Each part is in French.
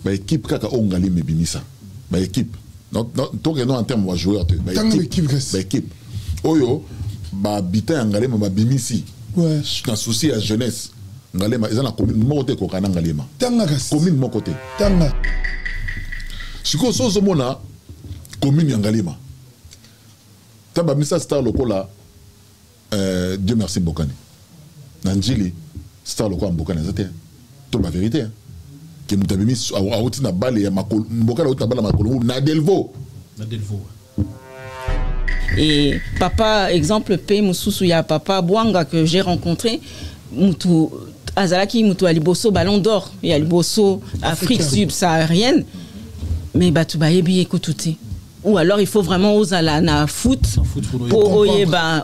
ba équipe kaka ongali me bimisa ba équipe non en termes de joueurs ba équipe oyo ba habitant ngalema ba bimisi na souci à jeunesse ngalema ezana commune mokote ko kana ngalema commune mokote tanga siko sozo mona commune ngalema taba misa star lokola Dieu merci Bokani Nanjili star lokola Bokani zate to la vérité que mutabimi a outi na balle ya makolo Bokani outi na balle makolo na Delvaux et papa exemple P Moussousou ya papa Bwanga que j'ai rencontré mutu azalaki mutu aliboso ballon d'or et aliboso Afrique subsaharienne mais batu bayebi ekoututi ou alors il faut vraiment oser na foot pour oyeba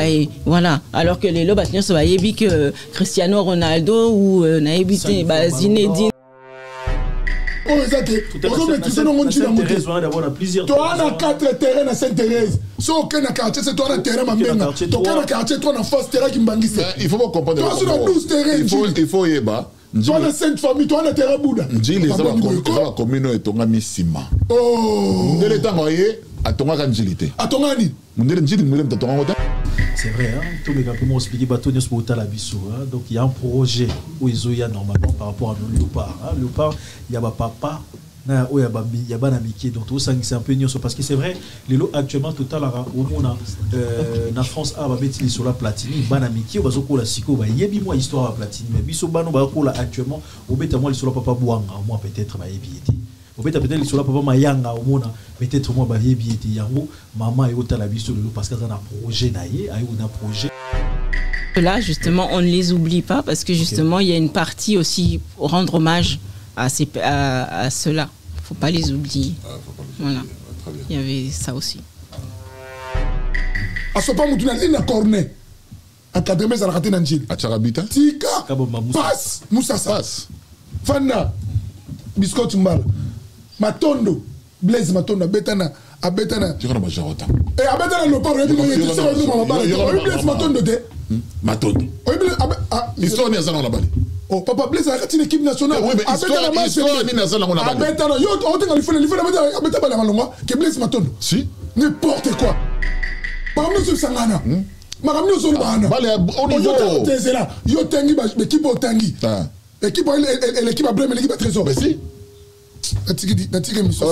et voilà alors que les lobas se bayebi que Cristiano Ronaldo ou nayebi Zinedine oh exact aujourd'hui tu sais non on dit d'avoir plusieurs toi on a 4 terrains à Sainte-Thérèse so aucun quartier c'est toi on a terrain mamenga toi on a quartier toi on a force terrain qui mbangise il faut pas comprendre toi sur 12 terrains il faut yeba toi la sainte famille toi on a terrain Bouddha njili ça va commune etonga misima oh ndele tango ye atonga kanjilité atongani ndele njili ndele mtatonga ngota. C'est vrai, hein? Tout le monde peut expliquer bateau de sport la biso. Donc il y a un projet où ils ont normalement par rapport à nos léopards. Léopard, il y a papa, il y a banamiki. Donc tout ça c'est un peu nios parce que c'est vrai, les lots actuellement total au monde en France a mettre sur la platine, banamiki, on va sur la siko, il y a bien histoire à platine, mais biso bano ba ko là actuellement, au bête moi sur la papa Bouanga, moi peut-être ma yebieti. Au fait peut-être sur la papa mayanga au monde peut-être moi ba yebieti yango maman et autant la biso parce que ça a un projet naie a un projet là justement on ne les oublie pas parce que justement il y a une partie aussi pour rendre hommage à ceux-là, faut pas les oublier. Voilà, il y avait ça aussi. À ce pas mutuna ina cornet académie ça raté nanjil à Charabita tika passe Moussa passe Fana biscuit mbala Matondo Blaise Matondo betana abetana tu connais ma jarota et abetana le port et tu sais nous ma Blaise Matondo de Matondo l'histoire n'est pas là-bas. Oh papa Blaise a une équipe nationale oui mais histoire n'est pas là-bas. Abetana yo on te il faut abetana la malonga que Blaise Matondo si n'importe quoi parmi ce sangana marami zo bana au niveau yo tangi l'équipe au tangi l'équipe à Brême l'équipe à Trésor mais si Natiki mission.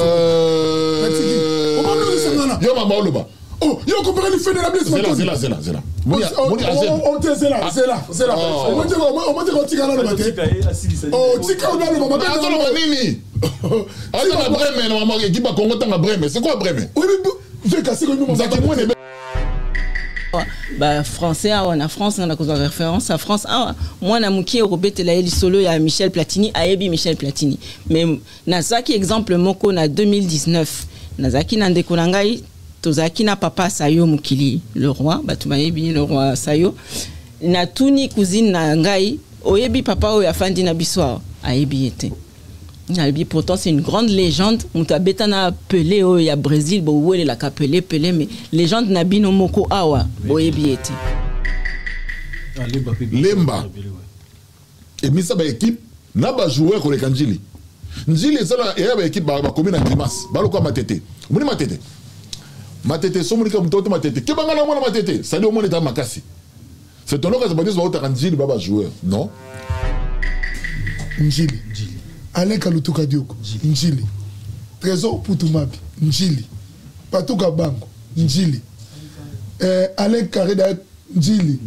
Yo mama oloba. Oh, yo comprends le fait de la blesse maintenant. C'est là. On te c'est là. On va dire tika na le matin. Oh, tika na le maman. Attends le nini. Attends la Brême na maman équipe à Congo tanga Brême. C'est quoi Brême? Oui mais j'ai cassé que nous maman. Bah français on a France on a cause de référence à France moi na muki Robert la solo ya Michel Platini ayebi Michel Platini mais nazaki exemple moko na 2019 nazaki na ndeko na ngai tozaki na papa Sayo Mukili le roi batu bayebi le roi Sayo na tuni cousine na ngai oyebi papa o ya fandi na biswa ayebi ete pourtant c'est une grande légende muta betana Pelé o ya Brésil bo wele la Pelé mais légende na bino moko awa boyebi ete Lemba et misa ba équipe na ba joueur ko le kanjili njili sala et ba équipe ba commune na Grimace ba lokwa matete muni matete so muni ka mutoto matete ke banga na mona matete ça dit au moins état makasi c'est ton occasion ba dire ba njili ba joueur non njili Alain Kalutuka Dioko, Njili. Trésor Poutumabi, Njili. Patuka Bango, Njili. Alain Kareda, Njili.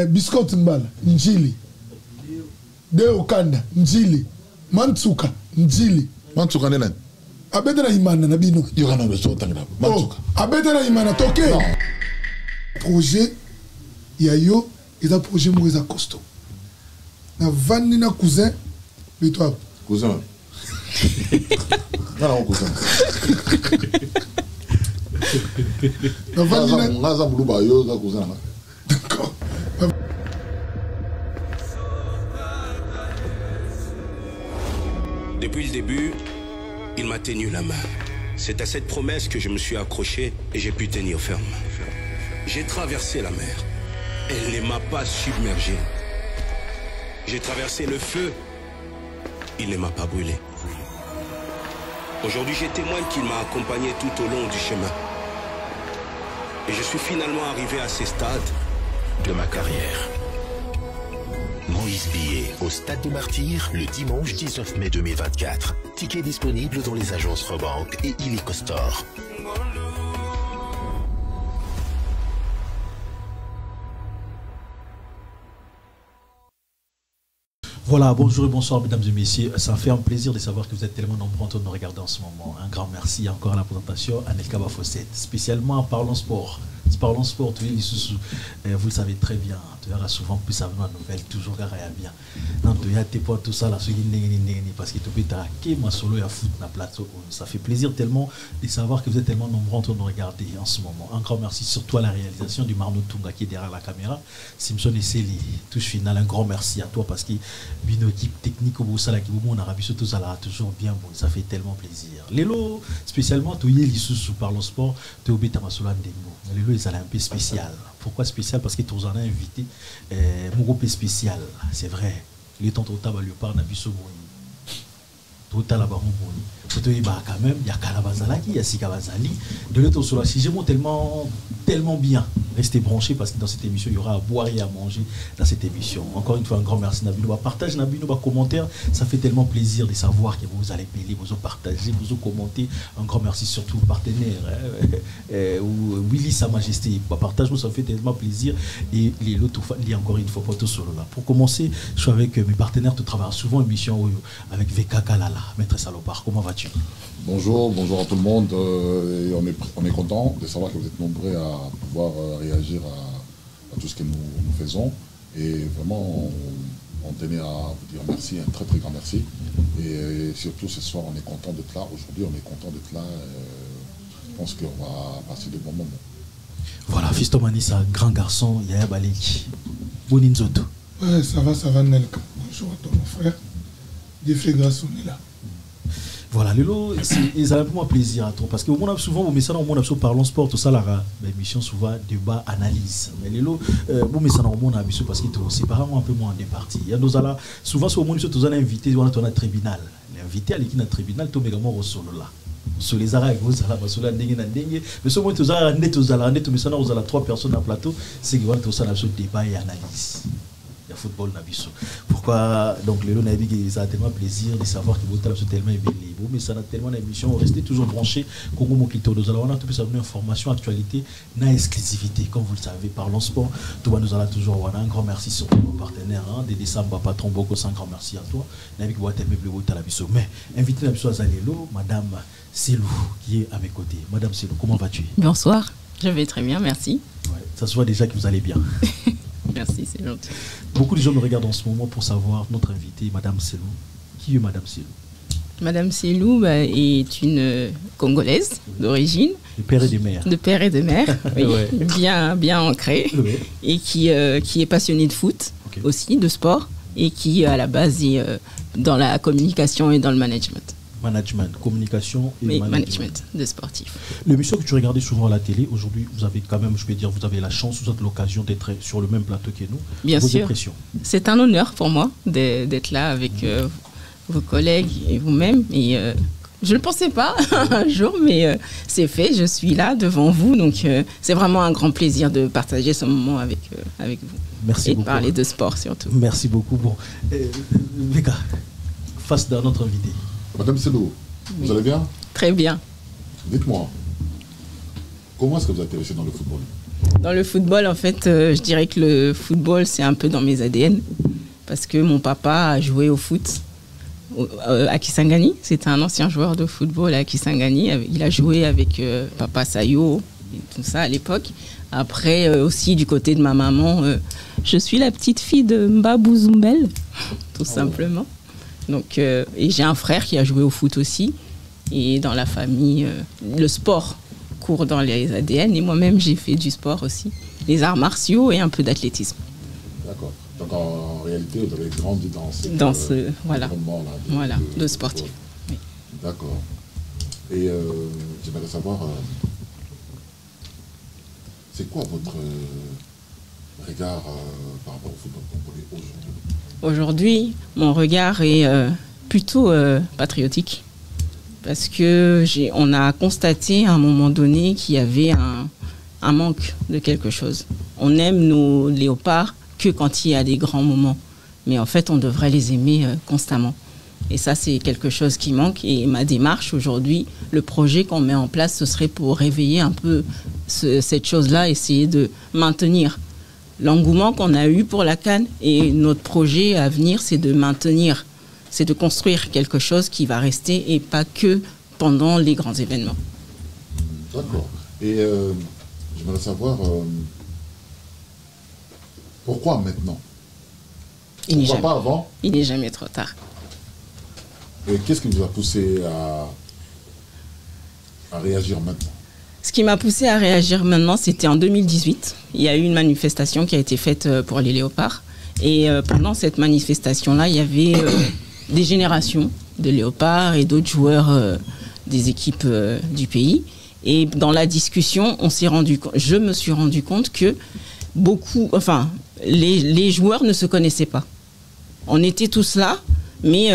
Biscuit Mbala, Njili. De Okanda, Njili. Mantsuka, Njili. Mantsuka nena. Abetana Imana Nabino. Yorana le sotanga. Mantsuka. Abetana Imana toke. Projet Yayo, et un projet Moïse Costo. Na vanina cousin. Et toi cousin. Non, cousin. D'accord. Depuis le début, il m'a tenu la main. C'est à cette promesse que je me suis accroché et j'ai pu tenir ferme. J'ai traversé la mer. Elle ne m'a pas submergé. J'ai traversé le feu. il ne m'a pas brûlé. Aujourd'hui, j'ai témoigne qu'il m'a accompagné tout au long du chemin. Et je suis finalement arrivé à ces stades de ma carrière. Moïse Billet au Stade des Martyrs le dimanche 19 mai 2024. Ticket disponible dans les agences Rebank et Illico Store. Voilà, bonjour et bonsoir mesdames et messieurs. Ça fait un plaisir de savoir que vous êtes tellement nombreux de nous regarder en ce moment. Un grand merci encore à la présentation à Nelka Bafosset, spécialement en parlant sport. Parlons sport, vous le savez très bien. Tu as souvent plus ça une nouvelle, toujours bien. Non, tu as tes points, tout ça là, parce que tu peux t'arrêter, ma solo et à foot na plateau. Ça fait plaisir tellement de savoir que vous êtes tellement nombreux en train de nous regarder en ce moment. Un grand merci surtout à la réalisation du Marno Tunga qui est derrière la caméra. Simpson et Célie, touche finale, un grand merci à toi parce que une équipe technique au Boussala qui vous en Arabie surtout ça là toujours bien bon. Ça fait tellement plaisir. Lélo, spécialement, tu y es sous parlons sport, tu es au bêta ma solo en Lélo, ils allaient un peu spécial. Pourquoi spécial? Parce que tu en as invité mon groupe spécial. C'est vrai. Il est en train de Léopard Nabiso tout à la barre quand même il y a Kalabazalaki, il y a Sikabazali de l'autre sur la sujet tellement bien. Restez branchés parce que dans cette émission il y aura à boire et à manger dans cette émission. Encore une fois un grand merci Nabinou, partage Nabinou, commentaire, ça fait tellement plaisir de savoir que vous allez payer, vous partager, vous commenter. Un grand merci surtout aux partenaires Willy Sa Majesté, partage, ça fait tellement plaisir et les lots il y a encore une fois pour tout solo là. Pour commencer, je suis avec mes partenaires, tu travailles souvent émission avec VK Kalala. Maître Salopard, comment vas-tu? Bonjour à tout le monde. Et on est content de savoir que vous êtes nombreux à pouvoir réagir à tout ce que nous faisons. Et vraiment, on tenait à vous dire merci, un très très grand merci. Et surtout ce soir, on est content d'être là. Aujourd'hui, on est content d'être là. Je pense qu'on va passer de bons moments. Voilà, Fisto Manissa, grand garçon, Yaya Baleki. Boninzoto. Ouais, ça va, Nelka. Bonjour à toi, mon frère. Dieu fait grâce, on est là. Voilà, Lélo, c'est un peu moins plaisir à toi parce que souvent, vous mettez ça dans le monde, parlons sport, tout ça, la émission souvent débat, analyse. Mais Lélo, vous mettez ça dans le monde parce que c'est pas vraiment un peu moins en deux parties. Il y a nos ala, souvent, sur le monde, tu as invité, on a un tribunal. L'invité à l'équipe d'un tribunal, tu as également au solo là. Sur les arrêts, vous allez sur la dengue, mais sur le monde, tu as vous avez 3 personnes dans plateau, c'est que vous avez un débat et analyse. Football Nabiso. Pourquoi donc les Nabi ça a tellement plaisir de savoir que vous êtes tellement ébélé, mais ça a tellement d'émissions, restez toujours branchés. Congo Mokito, nous allons avoir toute cette information, actualité, na exclusivité, comme vous le savez, parlons sport. Tout nous allons toujours avoir un grand merci sur nos partenaires, des Samba Patron Boko, un grand merci à toi. Nabi qui va être meublé au Talabiso. Mais invité Nabiso à Zalelo, Madame Selou qui est à mes côtés. Madame Selou, comment vas-tu? Bonsoir, je vais très bien, merci. Ouais, ça se voit déjà que vous allez bien. Merci, c'est gentil. Beaucoup de gens me regardent en ce moment pour savoir notre invitée, Madame Selou. Qui est Madame Selou? Madame Selou est une Congolaise d'origine. De père et de mère. De père et de mère, oui, ouais. bien ancrée. Ouais. Et qui est passionnée de foot, okay. Aussi, de sport, et qui, à la base, est dans la communication et dans le management. Management, communication et management de sportifs. L'émission que tu regardais souvent à la télé, aujourd'hui, vous avez quand même, je peux dire, vous avez la chance, vous avez l'occasion d'être sur le même plateau que nous. Bien sûr. C'est un honneur pour moi d'être là avec vos collègues et vous-même. Et je ne le pensais pas un jour, mais c'est fait. Je suis là devant vous, donc c'est vraiment un grand plaisir de partager ce moment avec vous. Merci et beaucoup. De parler de sport surtout. Merci beaucoup. Bon, Vega, face à notre invité. Madame Selou, oui. Vous allez bien? Très bien. Dites-moi, comment est-ce que vous êtes intéressé dans le football? Dans le football, en fait, je dirais que le football, c'est un peu dans mes ADN. Parce que mon papa a joué au foot à Kisangani. C'était un ancien joueur de football à Kisangani. Il a joué avec Papa Sayo et tout ça à l'époque. Après, aussi, du côté de ma maman, je suis la petite fille de Mbabou Zoumbel, tout simplement. Donc, et j'ai un frère qui a joué au foot aussi. Et dans la famille, le sport court dans les ADN. Et moi-même, j'ai fait du sport aussi. Les arts martiaux et un peu d'athlétisme. D'accord. Donc, en réalité, vous avez grandi dans ce voilà, de sportif. Oui. D'accord. Et j'aimerais savoir, c'est quoi votre regard par rapport au football congolais aujourd'hui? Aujourd'hui, mon regard est Plutôt patriotique. Parce que on a constaté à un moment donné qu'il y avait un manque de quelque chose. On aime nos léopards que quand il y a des grands moments. Mais en fait, on devrait les aimer constamment. Et ça, c'est quelque chose qui manque. Et ma démarche aujourd'hui, le projet qu'on met en place, ce serait pour réveiller un peu cette chose-là, essayer de maintenir l'engouement qu'on a eu pour la CAN. Et notre projet à venir, c'est de maintenir, c'est de construire quelque chose qui va rester et pas que pendant les grands événements. D'accord. Et j'aimerais savoir pourquoi maintenant? Pourquoi pas avant? Il n'est jamais trop tard. Et qu'est-ce qui vous a poussé à réagir maintenant? Ce qui m'a poussé à réagir maintenant, c'était en 2018. Il y a eu une manifestation qui a été faite pour les léopards. Et pendant cette manifestation-là, il y avait des générations de léopards et d'autres joueurs des équipes du pays. Et dans la discussion, je me suis rendu compte que les joueurs ne se connaissaient pas. On était tous là, mais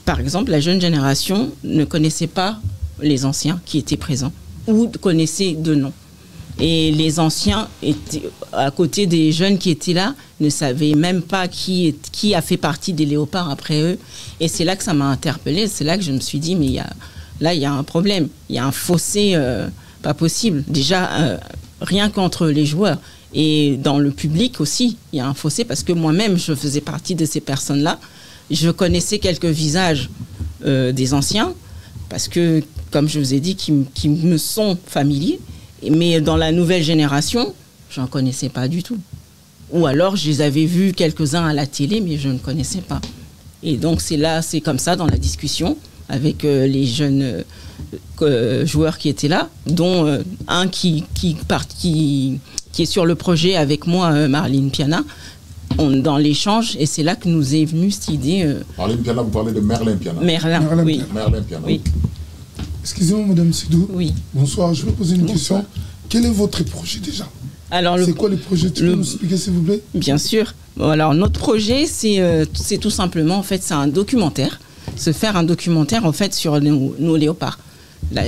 par exemple, la jeune génération ne connaissait pas les anciens qui étaient présents ou connaissaient de nom. Et les anciens étaient à côté des jeunes qui étaient là, ne savaient même pas qui a fait partie des léopards après eux. Et c'est là que ça m'a interpellée. C'est là que je me suis dit, mais il y a un problème. Il y a un fossé pas possible. Déjà, rien qu'entre les joueurs. Et dans le public aussi, il y a un fossé parce que moi-même, je faisais partie de ces personnes-là. Je connaissais quelques visages des anciens parce que, comme je vous ai dit, qui me sont familiers. Mais dans la nouvelle génération, je n'en connaissais pas du tout. Ou alors, je les avais vus quelques-uns à la télé, mais je ne connaissais pas. Et donc, c'est comme ça, dans la discussion, avec les jeunes joueurs qui étaient là, dont un qui est sur le projet avec moi, Marlene Piana, dans l'échange, et c'est là que nous est venue cette idée. Marlene Piana, vous parlez de Merlin Piana. Merlin, oui. Merlin Piana. Oui. Excusez-moi, Madame Sidou. Oui. Bonsoir, je vais poser une question. Quel est votre projet déjà? C'est quoi le projet? Tu peux nous expliquer, s'il vous plaît? Bien sûr. Bon, alors, notre projet, c'est tout simplement, en fait, c'est un documentaire. Se faire un documentaire, en fait, sur nos léopards.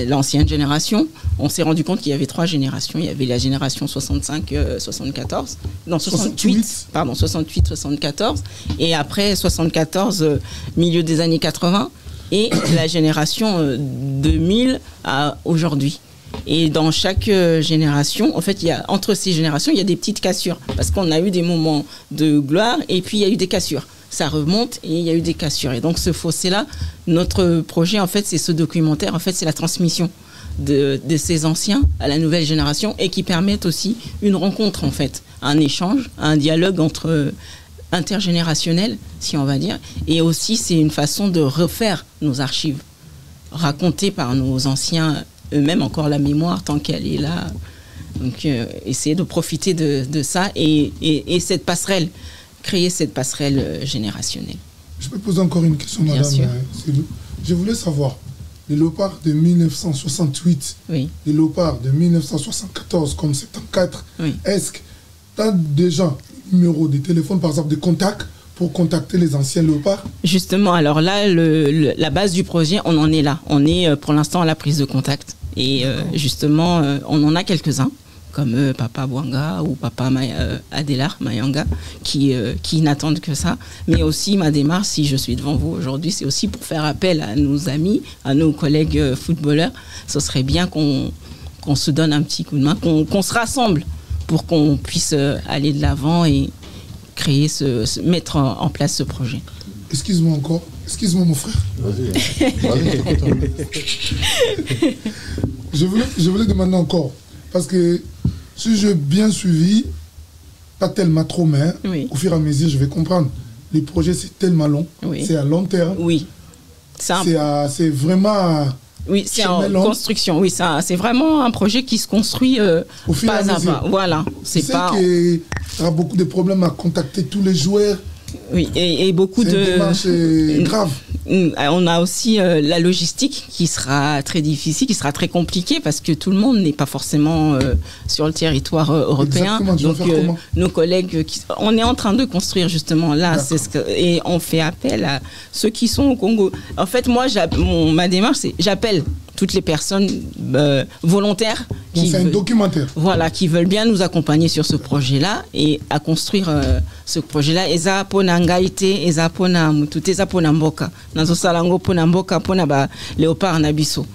L'ancienne génération, on s'est rendu compte qu'il y avait 3 générations. Il y avait la génération 65-74, non 68, pardon, 68-74, et après 74, milieu des années 80, et la génération 2000 à aujourd'hui. Et dans chaque génération, en fait, entre ces générations, il y a des petites cassures, parce qu'on a eu des moments de gloire, et puis il y a eu des cassures. Ça remonte et il y a eu des cassures. Et donc ce fossé-là, notre projet, en fait, c'est ce documentaire, en fait, c'est la transmission de ces anciens à la nouvelle génération et qui permettent aussi une rencontre, en fait, un échange, un dialogue intergénérationnel, si on va dire. Et aussi, c'est une façon de refaire nos archives, racontées par nos anciens, eux-mêmes, encore la mémoire tant qu'elle est là. Donc, essayer de profiter de ça et cette passerelle, créer cette passerelle générationnelle. Je peux poser encore une question, Madame Sidou. Je voulais savoir, les léopards de 1968, oui, les léopards de 1974 comme 74, oui, est-ce que tu as déjà un numéro de téléphone, par exemple, de contact pour contacter les anciens léopards? Justement, alors là, la base du projet, on en est là. On est pour l'instant à la prise de contact. Et justement, on en a quelques-uns, comme Papa Bouanga ou Papa Adélar Mayanga, qui n'attendent que ça. Mais aussi, ma démarche, si je suis devant vous aujourd'hui, c'est aussi pour faire appel à nos amis, à nos collègues footballeurs. Ce serait bien qu'on se donne un petit coup de main, qu'on se rassemble pour qu'on puisse aller de l'avant et créer, mettre en place ce projet. Excuse-moi encore. Excuse-moi, mon frère. Je voulais demander encore, parce que si j'ai bien suivi, pas tellement trop, mais oui, au fur et à mesure, je vais comprendre. Les projets, c'est tellement long. Oui. C'est à long terme. Oui. C'est vraiment... Oui, c'est en construction. Oui, c'est vraiment un projet qui se construit pas à pas. Voilà. C'est pas... qu'il y aura beaucoup de problèmes à contacter tous les joueurs Oui, et beaucoup de... C'est une démarche grave. On a aussi la logistique qui sera très difficile, qui sera très compliquée parce que tout le monde n'est pas forcément sur le territoire européen. Donc nos collègues, on est en train de construire justement là, et on fait appel à ceux qui sont au Congo. En fait, moi, ma démarche, c'est j'appelle toutes les personnes volontaires c'est un documentaire. Voilà, qui veulent bien nous accompagner sur ce projet-là et à construire ce projet-là. Eza pona ngaite, eza pona mutu, eza pona mboka. Nazo salango pona mboka, pona ba léopard nabiso.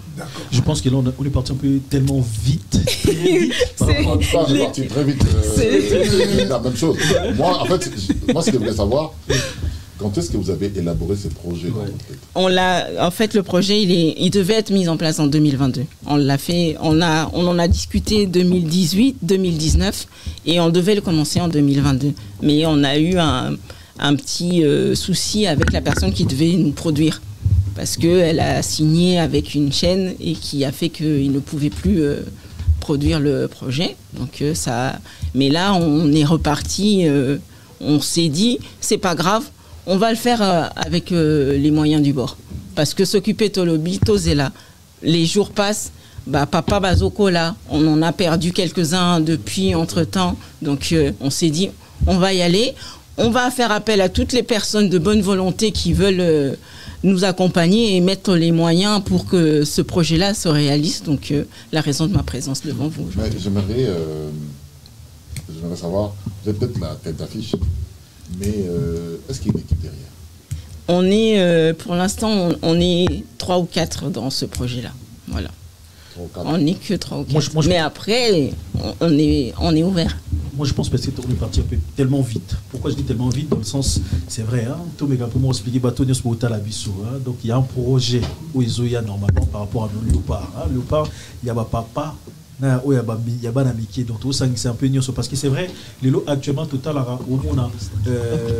Je pense que là, on est parti un peu tellement vite. C'est parti très vite. C'est la même chose. Moi, en fait, moi, ce que je voulais savoir, quand est-ce que vous avez élaboré ce projet? En fait, le projet, il devait être mis en place en 2022. On l'a fait, on en a discuté 2018, 2019, et on devait le commencer en 2022. Mais on a eu un petit souci avec la personne qui devait nous produire, parce qu'elle a signé avec une chaîne et qui a fait qu'il ne pouvait plus produire le projet. Donc mais là, on est reparti. On s'est dit, c'est pas grave. On va le faire avec les moyens du bord. Parce que s'occuper de Tolobi, Tozela, les jours passent, papa Bazoko là, on en a perdu quelques-uns depuis entre-temps. Donc on s'est dit, on va y aller. On va faire appel à toutes les personnes de bonne volonté qui veulent nous accompagner et mettre les moyens pour que ce projet-là se réalise. Donc la raison de ma présence devant vous. J'aimerais savoir, vous avez peut-être la tête d'affiche, mais est-ce qu'il y a une équipe derrière? On est, pour l'instant, on est 3 ou 4 dans ce projet-là. Voilà. 3 ou 4. On n'est que 3 ou 4. Mais après, on est ouvert. Moi, je pense parce qu'on est parti un peu tellement vite. Pourquoi je dis tellement vite? Dans le sens, c'est vrai, hein, pour moi expliquer, donc il y a un projet où ils ont normalement par rapport à nos léopards. Hein. Léopard, il y a papa. Il y a Banamiki, donc c'est un peu nioso parce que c'est vrai, les lots actuellement total au monde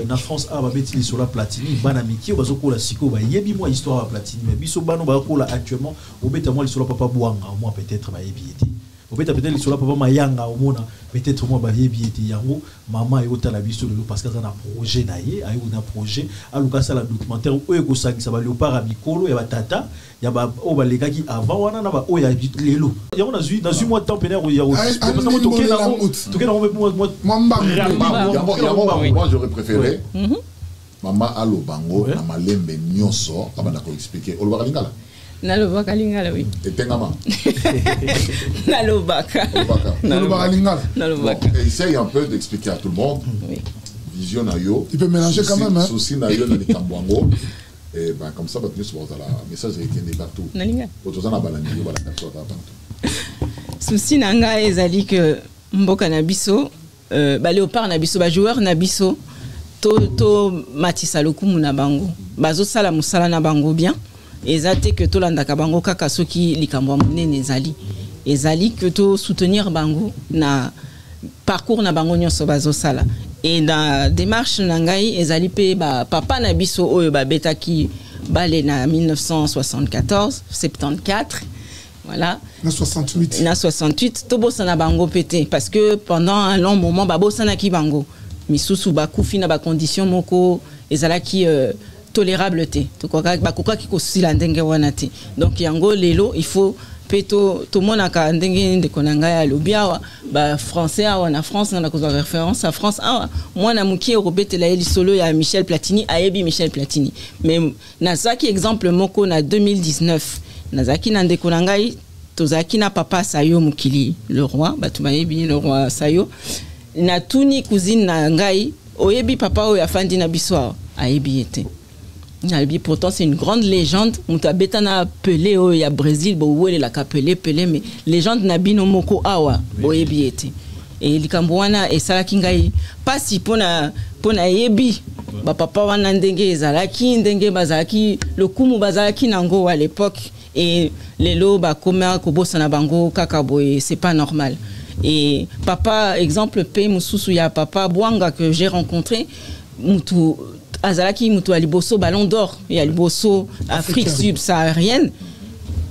en France a babeti sur la platini Banamiki au bazoko la siko ba yebi moi histoire à platini mais biso bano ba ko là actuellement au beta moi sur la papa Bouanga moi peut-être ba yebi eti au beta peut-être sur la papa Mayanga au monde peut-être moi ba yebi eti yango maman et otala biso le parce que ça na projet naie ayo na projet à l'occasion la documentaire où eko sangi ça va léopard à mikolo et ba tata ya ba o ba les gars qui avant wana na ba o ya lelo ya on a vu dans mois de temps pénère où il y a parce que moi j'aurais préféré maman allo bango na malembe nyonso abana ko expliquer olobaka lingala nalobaka lingala oui etengama nalobaka lingala essaye un peu d'expliquer à tout le monde vision na yo tu peux mélanger quand même souci na yo na likambwango. Et ben comme ça, votre message est éteint partout. Souci nanga ezali que mboka nabiso, léopard nabiso, joueur nabiso, to matisa lokumu na bango, bazo sala musala na bango bien, ezate que to landaka bango kaka soki likambo monene ezali que to soutenir bango na parcours na bango nyonso bazo sala. Et dans démarche nangai ezali pe papa na biso oyo betaki balé na 1974 74 voilà na 68 to bosana bango pété parce que pendant un long moment bosana ki bango misusu bakufi na ba condition moko ezalaki tolérable te to koka ki ko sila ndenge wana te donc yango lelo il faut peto tout monde a ndenge de konanga ya lobiawa français awa na France na ko référence à France awa moi na muki robete la eli solo ya Michel Platini ayebi Michel Platini mais nazaki exemple moko na 2019 nazaki na ndeko nangai tozaki na papa Sayo Mukili le roi batumayebi le roi Sayo na tuni cousine na ngai oyebi papa o ya fandi na biswa ayebi ete. Pourtant c'est une grande légende. Mutabeta na Pelé au ya Brésil bo la Pelé mais légende na bino moko awa boyebi ete. Et likambwana et sala kingai pas si pona yebi papa wana ndenge ezalaki ndenge bazaki le kumu bazaki nango à l'époque et lelo koma ko bosana bango kaka boye c'est pas normal. Et papa exemple pe mususu ya papa Bouanga que j'ai rencontré mutu azalaki mutu aliboso ballon d'or et aliboso Afrique subsaharienne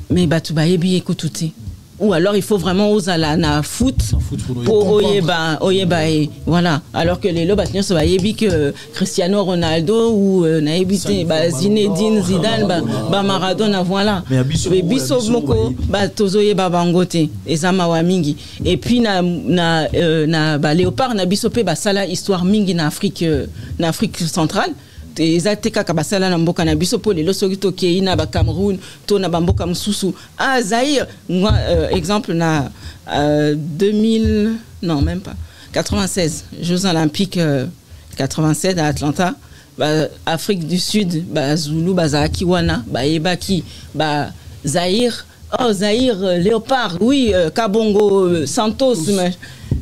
mais batu bayebi ekotute ou alors il faut vraiment aux na foot pour oyeba et voilà, alors que les lobes se va yebi que Cristiano Ronaldo ou na ebité Zinedine Zidane ba Maradona voilà, mais biso moko ba tozoyeba bangote ezama wa mingi, et puis na ba léopard na biso pe ba sala histoire mingi na Afrique centrale. Ezate kaka basala na mboka na biso po lelo soki to kei na ba Cameroun to na ba mboka mususu Zaïre exemple na 2000 non même pas 96 Jeux olympiques 87 à Atlanta, Afrique du Sud Zulu bazaki wana ebaki Zaïre Zaïre léopard oui Kabongo Santos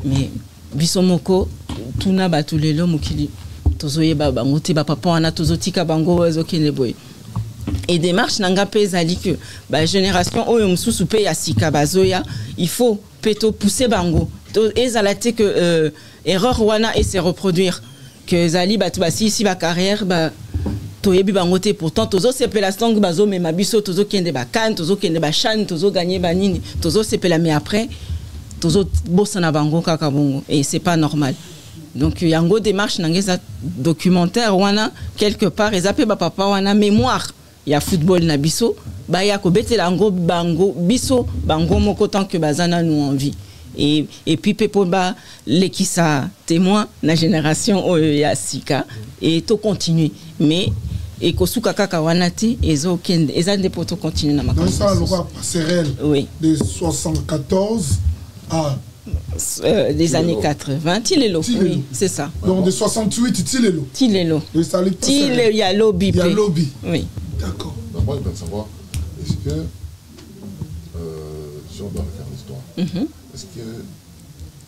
mais biso moko tuna batulelo mokili tozoyeba bangote ba papa wana tozotika bango ezokene boy, et démarche nanga pe ezali que génération oyo mususu pe ya sika bazoya il faut peto pousser bango ezalate que erreur wana et se reproduire que ezali batu basi ici ba carrière toyebi bangote, pourtant tozo sepela song bazo mema biso tozokende ba kan tozokende ba chan tozo gagner banini tozo sepela, mais après tozo bosana bango kaka bongo, et c'est pas normal. Donc il y a une démarche dans les documentaires wana quelque part ezapé ba papa wana mémoire il y a football na biso ba ya ko betela ngo bango biso bango moko tant que bazana nous envie, et puis pepo ba lekisa témoin na génération ya sika et to continuer, mais et kosuka kaka wana ti ezo kende ezande poto continuer na makambo. Donc ça le roi passerelle oui de 74 à des années 80, Tilelo, oui, c'est ça. Donc de 68, Tilelo. Tilelo. Il y a lobby. Il y a lobby. Oui. D'accord. Moi, je veux savoir, est-ce que, si on doit refaire l'histoire, est-ce que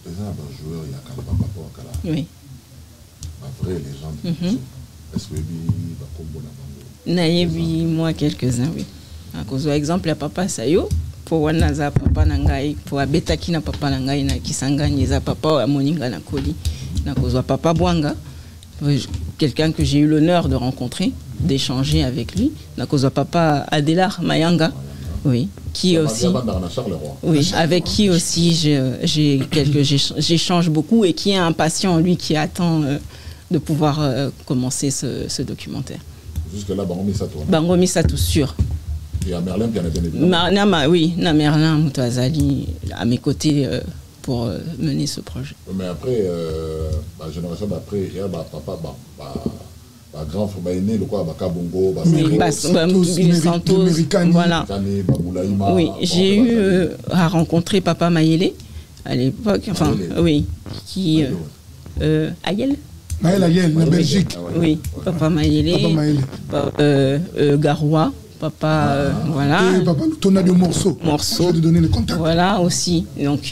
les gens joueurs, il y a quand même pas pour Kala. Oui. La vraie légende. Est-ce que il va combo la Naïbi, moi, quelques-uns, oui. À cause de l'exemple, papa Sayo. Pour wanaza papa nangai pour abetaki na papa nangai na kisangani za papa a moninga na koli na kozwa papa Bwanga, quelqu'un que j'ai eu l'honneur de rencontrer, d'échanger avec lui, na kozwa papa Adelar Mayanga, oui, qui aussi oui, avec qui aussi j'échange beaucoup, et qui est impatient, lui, qui attend de pouvoir commencer ce documentaire. Jusque là Bangomi Satou sûr. Il y a Merlin qui en a bien évidemment. Oui, Merlin Moutazali à mes côtés pour mener ce projet. Mais après, la génération d'après, il y a papa, grand frère aîné, le quoi, Kabongo, Santos, voilà. Oui, j'ai eu à rencontrer papa Mayele à l'époque, enfin, oui, qui Ayel. Ayel, la Belgique. Oui, papa Mayele, Garoua. Papa, voilà. Et papa, ton a de morceaux. Je vais te donner le contact. Voilà aussi. Donc,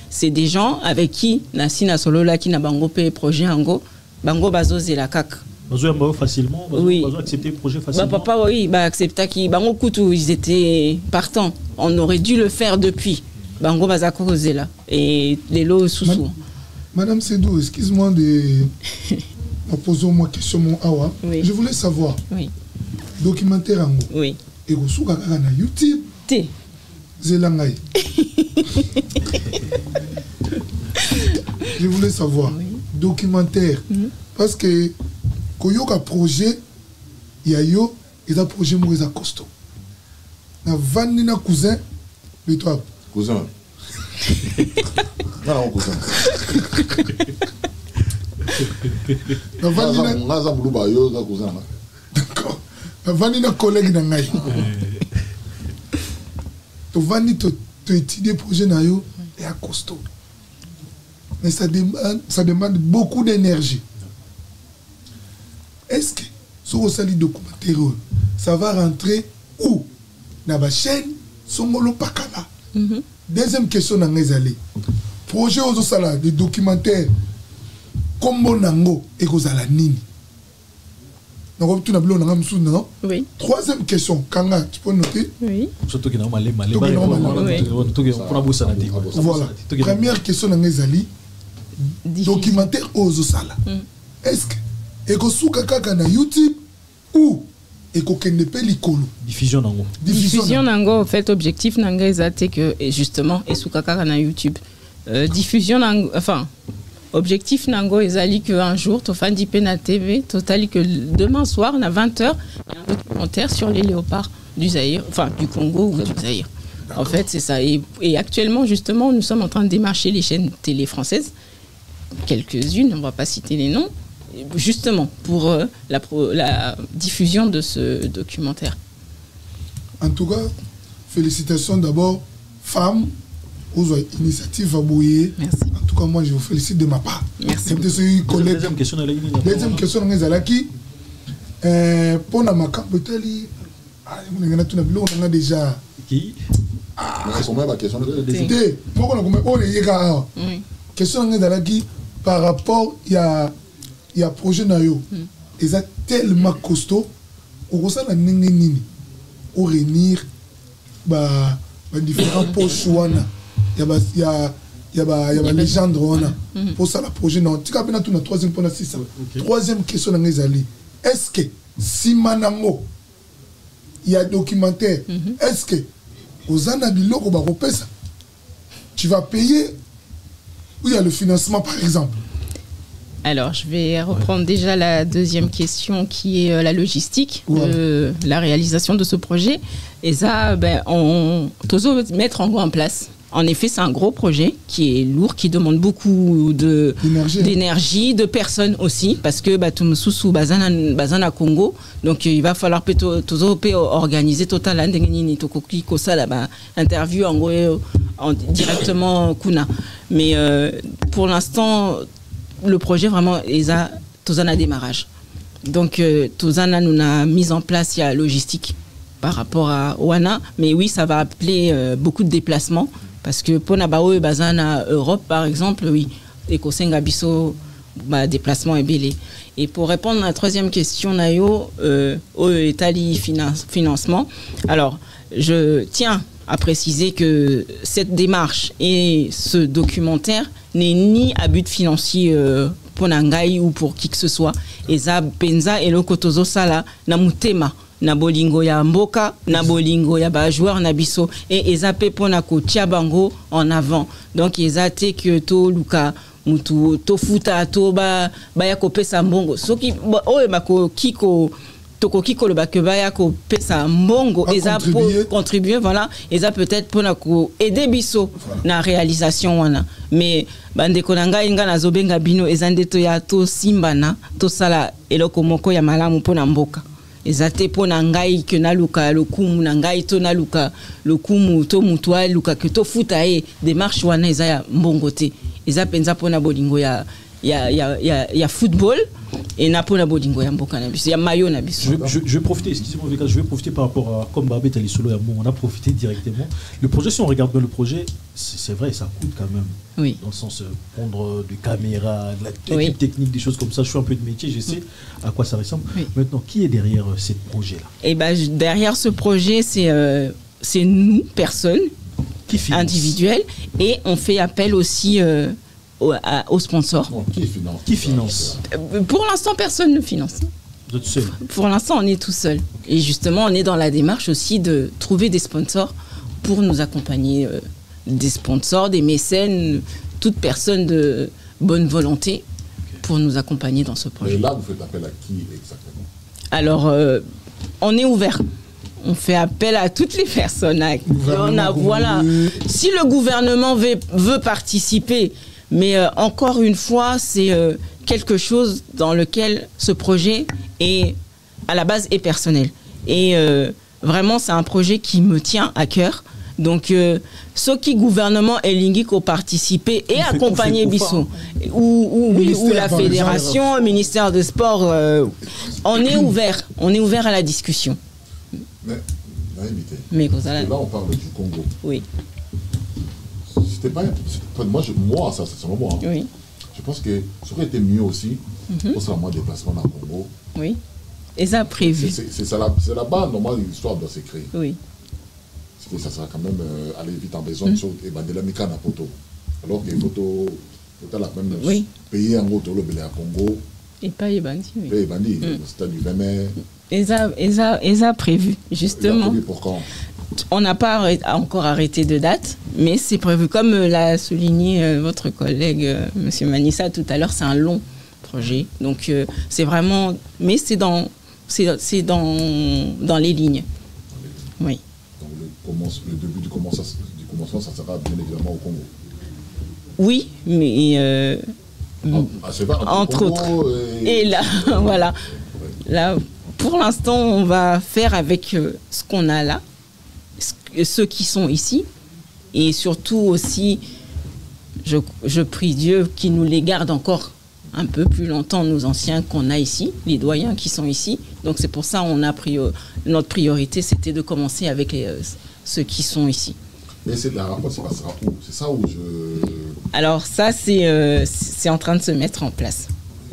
c'est des gens avec qui, Nassina Solola, qui n'a pas un projet en go, Bango Bazo Zelakak. Bazo facilement, oui. Bazo accepter le projet facilement. Papa, oui, accepta qui, Bango Koutou, ils étaient partants. On aurait dû le faire depuis. Bango Bazako Zela. Et les lots sous-sous. Madame Sédou, excuse-moi de me poser une question, mon awa. Oui. Je voulais savoir. Oui. Documentaire en haut. Oui. Et vous souka na YouTube. T. Zelangai. Je voulais savoir. Oui. Documentaire. Parce que quand il y a un projet, il y a un projet qui est costaud. Na vanni na cousin, mais toi. Cousin. Non, cousin. Na vanni na cousin. D'accord. Vani na collègue na ngai. To vani to étudier projet na yo est à costaud. Mais ça demande beaucoup d'énergie. Est-ce que sur le sali documentaire ça va rentrer où na ba chaîne songolo pakala. Deuxième question na ngezali. Projet ozo sala de documentaire kombo nango e kozala nini? Oui. Troisième question, Kanga, tu peux noter? Oui. Voilà. Première question, Nangezali. Documentaire aux Osala. Est-ce que Ekosouka Kaka na YouTube ou et qu'on ne peut l'icolo. Diffusion nango. Diffusion nango, en fait, objectif nango est que, justement, et sous kakara na YouTube. Diffusion nango, enfin, objectif nango est qu'un jour, tu fais un na TV, total que demain soir, à 20h, il y a un documentaire sur les léopards du Zaïre, enfin, du Congo ou du Zaïre. En fait, c'est ça. Et actuellement, justement, nous sommes en train de démarcher les chaînes télé françaises, quelques-unes, on ne va pas citer les noms, justement pour la diffusion de ce documentaire. En tout cas, félicitations d'abord, femmes, aux initiatives à bouiller. Merci. En tout cas, moi, je vous félicite de ma part. Merci. Deuxième question, Zalaki. Pour la macabre, on a déjà. Qui? C'est combien la question? Question Zalaki par rapport, il y a projet Nayo. Et ça tellement costaud. On ressent la nini. Au réunir différents postes. Il y a légende pour ça le projet non tu as bien tout na troisième point c'est ça troisième question dans les alliés est-ce que si manango il y a documentaire est-ce que aux anabiloko ba repesa tu vas payer ou il y a le financement par exemple? Alors, je vais reprendre déjà la deuxième question qui est la logistique, la réalisation de ce projet. Et ça, on doit mettre en place. En effet, c'est un gros projet qui est lourd, qui demande beaucoup d'énergie, de personnes aussi, parce que Tumususu, Bazana Congo, donc il va falloir organiser total interview directement Kuna. Mais pour l'instant, le projet vraiment est à Tozana démarrage. Donc Tozana nous a mis en place la logistique par rapport à Wana, mais oui, ça va appeler beaucoup de déplacements parce que pour Nabao et Bazana Europe par exemple, oui, Ekosenga Biso déplacement est belé. Et pour répondre à la troisième question Nayo au Italie financement. Alors, je tiens à préciser que cette démarche et ce documentaire n'est ni à but financier pour Nangai ou pour qui que ce soit. Et ça, Penza et Lokotozo Sala, na mutema, na bolingo ya mboka, na bolingo ya ba joueur na biso et ezape pona ko tiabango en avant. Donc ezate que to luka mutu to futa to ba ya ko pesa mbongo. Soki oye bako kiko tokokiko le bakebaya ko pesa mbongo eza pour contribuer voilà eza peut-être pour aider biso na réalisation wana mais bande konanga inga na zobenga bino ezande to ya to simbana to sala eloko moko ya malamu pona mboka ezate pona ngai ke na luka lokumu na ngai to na luka lokumu to mutwa luka ke to futa démarche wana eza ya mbongo te eza penza pona bolingo ya football et Napona Bodingo ya mboka na biso ya mayo na biso. Je vais profiter, excusez-moi Vega, je vais profiter par rapport à comme Barbet Talisolo ya on a profité directement. Le projet, si on regarde bien le projet, c'est vrai, ça coûte quand même. Oui. Dans le sens prendre des caméras, de la technique, des choses comme ça. Je suis un peu de métier, je sais à quoi ça ressemble. Oui. Maintenant, qui est derrière ce projet-là? Et derrière ce projet, c'est nous, personnes, individuelles, et on fait appel aussi aux sponsors. Bon, qui finance? Pour l'instant, personne ne finance. Vous êtes seul? Pour l'instant, on est tout seul. Et justement, on est dans la démarche aussi de trouver des sponsors pour nous accompagner. Des sponsors, des mécènes, toute personne de bonne volonté pour nous accompagner dans ce projet. Et là, vous faites appel à qui exactement? Alors, on est ouvert. On fait appel à toutes les personnes. Voilà. Si le gouvernement veut participer, mais encore une fois, c'est quelque chose dans lequel ce projet est, à la base, est personnel. Et vraiment, c'est un projet qui me tient à cœur. Donc, ceux qui gouvernement et l'Ingico participer et accompagner Bissot, ou la fédération, le ministère des Sports, on est ouvert à la discussion. Mais là, on parle du Congo. Oui. C'était pas, moi, ça c'est selon moi. Hein. Oui. Je pense que ça aurait été mieux aussi pour ça, moi, déplacement dans le Congo. Oui. Et ça a prévu. C'est là-bas, normalement, l'histoire doit s'écrire. Oui. Ça sera quand même aller vite en besoin et Bandela Mika na poto. Alors que les photos, la même pays en gros, le Congo, Et pas Ebandi, oui. Et Ebandi, le stade du 20 mai. ESA prévu, justement. Prévu pour quand? On n'a pas encore arrêté de date, mais c'est prévu. Comme l'a souligné votre collègue, M. Manissa, tout à l'heure, c'est un long projet. Donc, c'est vraiment... Mais c'est dans les lignes. Oui. Donc, le début du commencement, ça sera bien évidemment au Congo. Oui, mais... entre autres. Et là, voilà. Là, pour l'instant, on va faire avec ce qu'on a là, ceux qui sont ici, et surtout aussi, je prie Dieu qu'il nous les garde encore un peu plus longtemps, nos anciens qu'on a ici, les doyens qui sont ici. Donc c'est pour ça qu'on a pris notre priorité, c'était de commencer avec ceux qui sont ici. Mais c'est la rencontre, ça passera où? C'est ça où je... Alors ça, c'est en train de se mettre en place.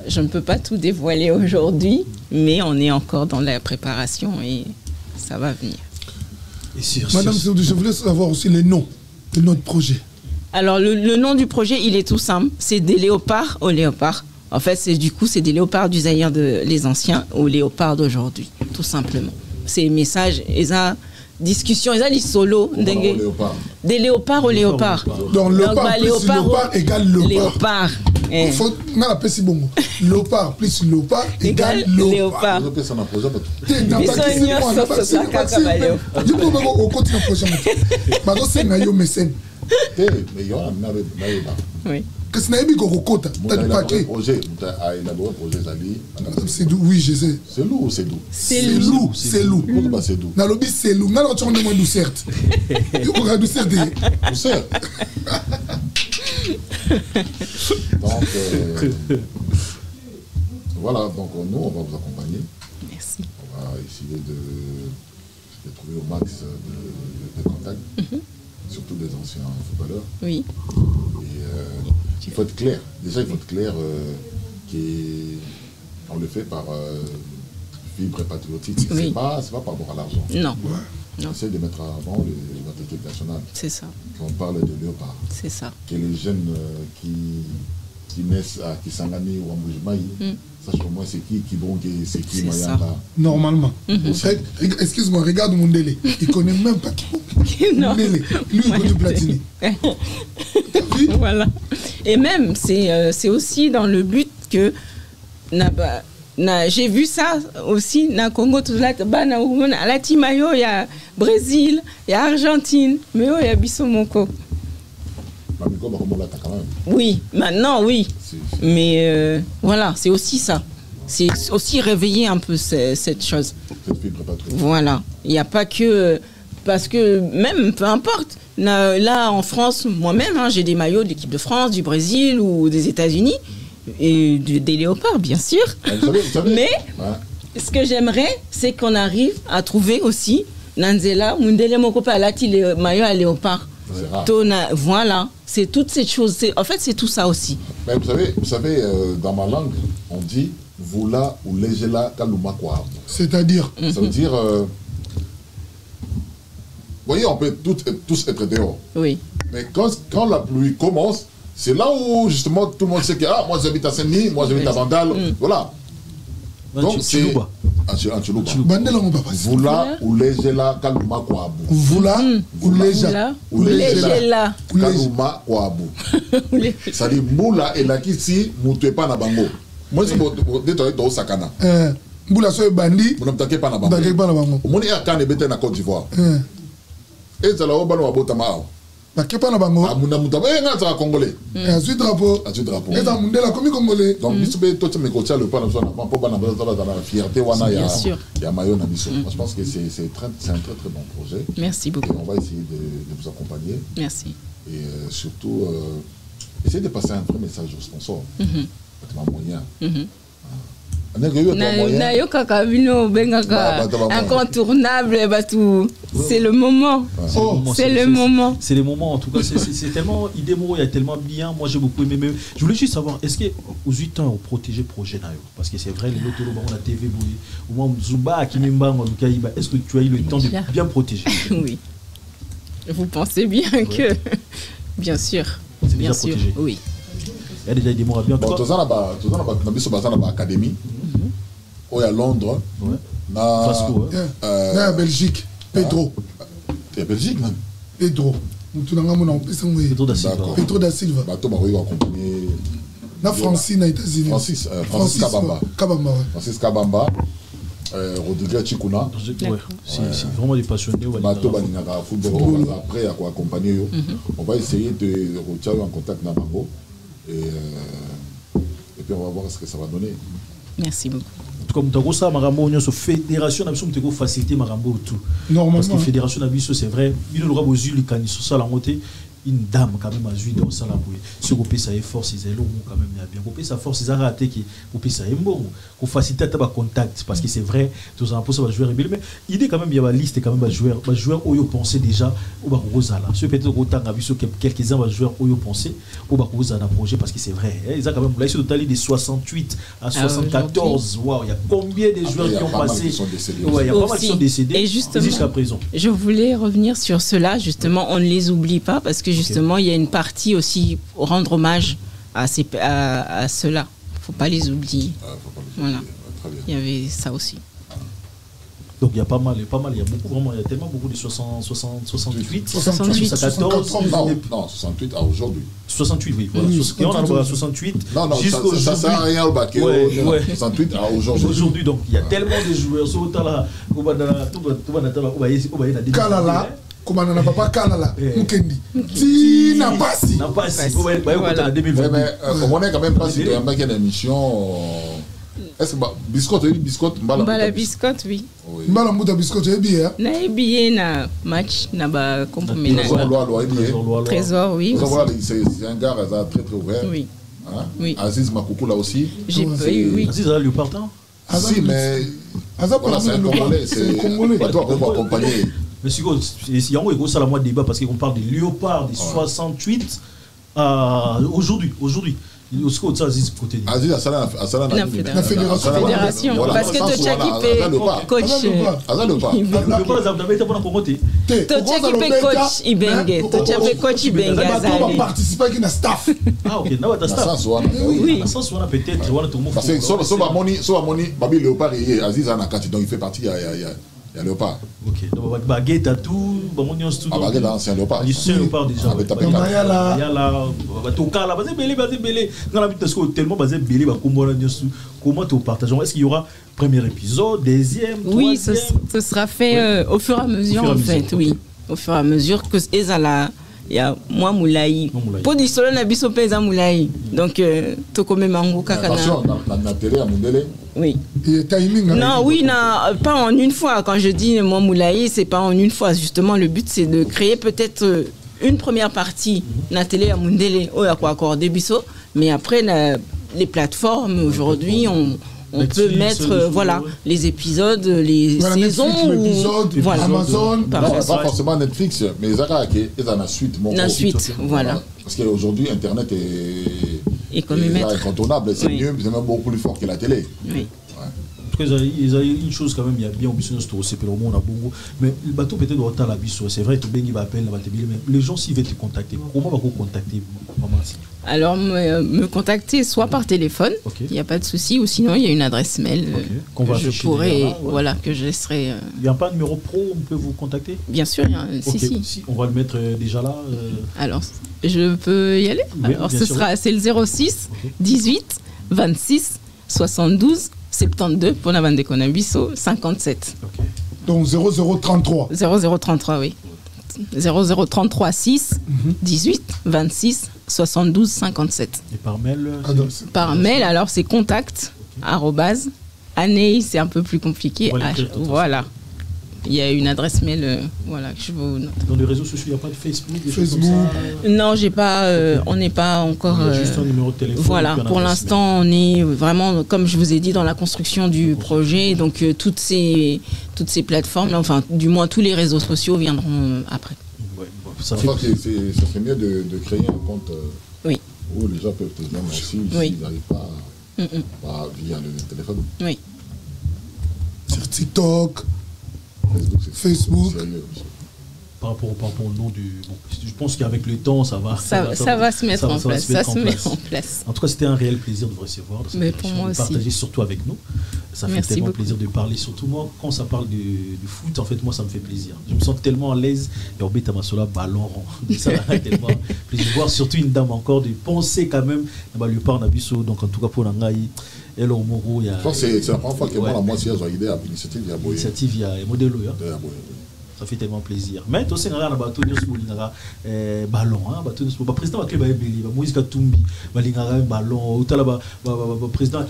Je ne peux pas tout dévoiler aujourd'hui, mais on est encore dans la préparation et ça va venir. Madame Seydou, je voulais savoir aussi les noms de notre projet. Alors le nom du projet, il est tout simple. C'est des léopards aux léopards. En fait, c'est des léopards du Zaïre les anciens aux léopards d'aujourd'hui, tout simplement. C'est message, discussion, ils ont dit solo, des léopards aux léopards. Donc léopard égale léopard. Il faut appeler si bon. Léopard plus léopard égale léopard. Oui. Qu'est-ce que c'est que tu as élaboré projet Zali. Oui, je sais. C'est loup ou c'est doux? C'est loup. C'est loup. Pourquoi c'est doux? Nalobi c'est loup. Nalobi tu as dit certes. Tu as dit certes. Donc voilà, donc nous on va vous accompagner. Merci. On va essayer de trouver au max de contacts, surtout des anciens footballeurs. Oui. Et il faut être clair. Déjà, il faut être clair qu'on le fait par fibre patriotique. Oui. C'est pas par rapport à l'argent. Non. On essaie de mettre avant notre équipe nationale. C'est ça. Quand on parle de léopard. C'est ça. Que les jeunes qui naissent à Kisangani ou à Mbujimaï, sachent au moins c'est qui c'est qui Mayanda. Normalement. Excuse-moi, regarde Mundele. Il ne connaît même pas qui Mundele. Lui, il connaît Platini. Voilà. Et même, c'est aussi dans le but que j'ai vu ça aussi dans le Congo, à la Timayo, il y a Brésil, il y a Argentine, mais il y a Bissomoko. Oui, maintenant, oui. Mais voilà, c'est aussi ça. C'est aussi réveiller un peu cette chose. Voilà. Il n'y a pas que... Parce que même, peu importe, là en France, moi-même, j'ai des maillots de l'équipe de France, du Brésil ou des États-Unis, et des léopards, bien sûr. Vous savez. Mais ce que j'aimerais, c'est qu'on arrive à trouver aussi Nanzela, Mundele Mokopa, Alati, les maillots à léopard. Voilà, c'est toutes ces choses. En fait, c'est tout ça aussi. Mais vous savez, dans ma langue, on dit Vula ou Lejela Kaluma Kwa. C'est-à-dire Ça veut dire. Vous voyez, on peut tous être dehors. Oui. Mais quand la pluie commence, c'est là où justement tout le monde sait que moi j'habite à Saint-Denis, moi j'habite à Vandal. Voilà. Donc c'est. Vula ou Lejela Kaluma Kwabu. Vula ou Lejela Kaluma Kwabu. Ça dit Moula et la Kitsi Moutepa na Bango. Moi c'est pour Sakana. Moula so bandi. Mon n'attaque pas na Bango. Mon est à Kane Bete na Côte d'Ivoire. Et ça là au bano abotama. N'attaque pas na Bango. Amuna mutaba et nga ça congolais. Azui drapeau. Et ça mundela comme congolais. Donc biso be to me coacher le pas na zone pas bana dans la fierté wana ya mayo na biso. Je pense que c'est un très très bon projet. Merci beaucoup. Et on va essayer de vous accompagner. Merci. Et surtout essayer de passer un vrai message aux sponsors. Moyen. Incontournable, c'est le moment. C'est le moment. C'est le moment, en tout cas. C'est tellement idéal, il y a tellement bien. Moi, j'ai beaucoup aimé. Mais je voulais juste savoir, est-ce que aux 8 ans, on protégeait le projet Nayo? Parce que c'est vrai, les lotos, on a TV, au moins Zuba, Kimimba, est-ce que tu as eu le temps de bien protéger? Oui. Vous pensez bien que. Bien sûr. C'est bien protégé. Oui. Il y a déjà des mots à bien. Bon, tous en académie. Au à Londres. Na Belgique. Pedro. C'est Belgique même. Pedro. Pedro da Silva. Bateau m'a accompagné. Na Francine aux États-Unis. Francis Kabamba. Francis Kabamba. Rodrigue Chikuna. C'est vraiment des passionnés. Bateau Baninaka football. Après, à accompagner. On va essayer de retirer en contact Nabango. Et puis on va voir ce que ça va donner. Merci beaucoup. Comme tu as dit, la fédération a facilité Marambo tout. Normalement. Parce que la fédération a c'est vrai, il aura besoin de une dame quand même a joué dans ça la bouille. Si vous payez sa force, ils ont quand même bien. Vous payez sa force, ils ont raté qui vous payez ça bon. Vous facilitez ta contact parce que c'est vrai, tous en pour ça va jouer mais il est quand même il y a une liste quand même joueur où ils pensaient déjà au Barrosala. Ce peut-être autant a vu quelques-uns va joueurs où ils pensaient au Barrosala projet parce que c'est vrai. Ils ont quand même là sur total de 68 à 74. Waouh, il y a combien de joueurs qui ont passé il y a pas mal qui sont décédés jusqu'à présent. Je voulais revenir sur cela justement, on ne les oublie pas parce que justement, il y a une partie aussi pour rendre hommage à ceux-là. Il ne faut pas les oublier. Voilà. Il y avait ça aussi. Donc il y a pas mal, il y a beaucoup, vraiment, il y a tellement beaucoup de 68, 68, 74, non, 68 à aujourd'hui. 68, oui. Voilà. Et on a 68 jusqu'au ça sert à rien au bac. 68 à aujourd'hui. Aujourd'hui, donc il y a tellement de joueurs. Kalala. Comme on n'a pas Kalala, Mukendi. Si, n'a pas si. N'a pas si. Mais on est quand même pas si tu as une émission. Est-ce que biscotte Mbala biscotte, oui. Mbala mouta biscotte, c'est bien. Na bien na match, na ba compromis. Trésor, oui. C'est un gars très très ouvert. Oui. Aziz Makoukou là aussi. Oui. Aziz a le partant. Si, mais c'est un Congolais. C'est Congolais. Toi, on va accompagner. Mais si il y a un débat parce qu'on parle des léopards des 68 aujourd'hui. Aziz a la fédération. Parce que Tochaki peut coach. Tochaki peut coach Ibenge. Tochaki peut coach Ibenge. On va participer à un staff. Ah ok, non, t'as staff. Oui. Parce que si Moni, Babi Léopard et Aziz Anakati, donc il fait partie, il y a Léopard. Ok, donc baguette à tout, baguette c'est un Léopard. C'est un Léopard déjà. Il y a là, Tokala, belé. Dans la vie tellement basé belé, comment tu partages? Est-ce qu'il y aura premier épisode, deuxième, oui, ce sera fait au fur et à mesure en fait, oui. Au fur et à mesure que Ezala. Il y a moi Moulaï. Pour dire cela, na biso pesa Moulaï. Donc to comme mango kakana. Na télé à Mundele. Oui. Timing. Non, oui, pas en une fois. Quand je dis moi Moulaï, c'est pas en une fois. Justement, le but c'est de créer peut-être une première partie na télé à Mundele. Oh, il y a quoi accorder biso. Mais après les plateformes aujourd'hui, on peut mettre les épisodes, les saisons. Netflix, Amazon. Pas forcément Netflix, mais Zara qui est dans la suite. La suite, voilà. Parce qu'aujourd'hui, Internet est incontournable. C'est mieux, c'est même beaucoup plus fort que la télé. Oui. Ils ont une chose quand même, il y a bien ambition c'est au monde, mais le bateau peut-être doit être à la biso. C'est vrai, il va appeler les gens s'ils veulent te contacter, comment va vous contacter, maman? Alors me contacter soit par téléphone, il n'y a pas de souci, ou sinon il y a une adresse mail que je pourrais, que je laisserai. Il n'y a pas de numéro pro, on peut vous contacter? Bien sûr, si. On va le mettre déjà là. Alors, je peux y aller. Oui, alors c'est le 06 18 26 72 72 pour la bande de Konabiso 57. Donc 0033. 0033, oui. 0033 6 18 26 72 57. Et par mail Par mail, alors c'est contact @anei, c'est un peu plus compliqué. Voilà. Il y a une adresse mail que je vous note. Dans les réseaux sociaux, il n'y a pas de Facebook, Non, j'ai pas, on n'est pas encore. Juste un numéro de téléphone. Voilà, pour l'instant, on est vraiment, comme je vous ai dit, dans la construction du projet. Donc toutes ces plateformes, enfin, du moins tous les réseaux sociaux viendront après. Ça fait mieux de créer un compte où les gens peuvent te joindre s'ils n'arrivent pas via le téléphone. Oui. Sur TikTok. Facebook. par rapport au nom du... Bon, je pense qu'avec le temps, ça va se mettre en place. Ça se met en place. En tout cas, c'était un réel plaisir de vous recevoir. Mais pour moi de aussi. Partager surtout avec nous. Ça fait tellement plaisir de parler. Surtout moi, quand ça parle du foot, en fait, moi, ça me fait plaisir. Je me sens tellement à l'aise. Et Orbit Tamasola, ballon rond. Ça m'a tellement plaisir de voir surtout une dame encore, de penser quand même. Le part Nabiso, donc en tout cas pour Nangaï. Et le Moro, il y a. C'est la première fois que moi, la moitié, j'ai idée à l'initiative. L'initiative, il y a un modèle. Ça fait tellement plaisir. Mais tu sais, on a un bateau de ballon. Le président va créer Moïse Katumbi, un ballon. Le président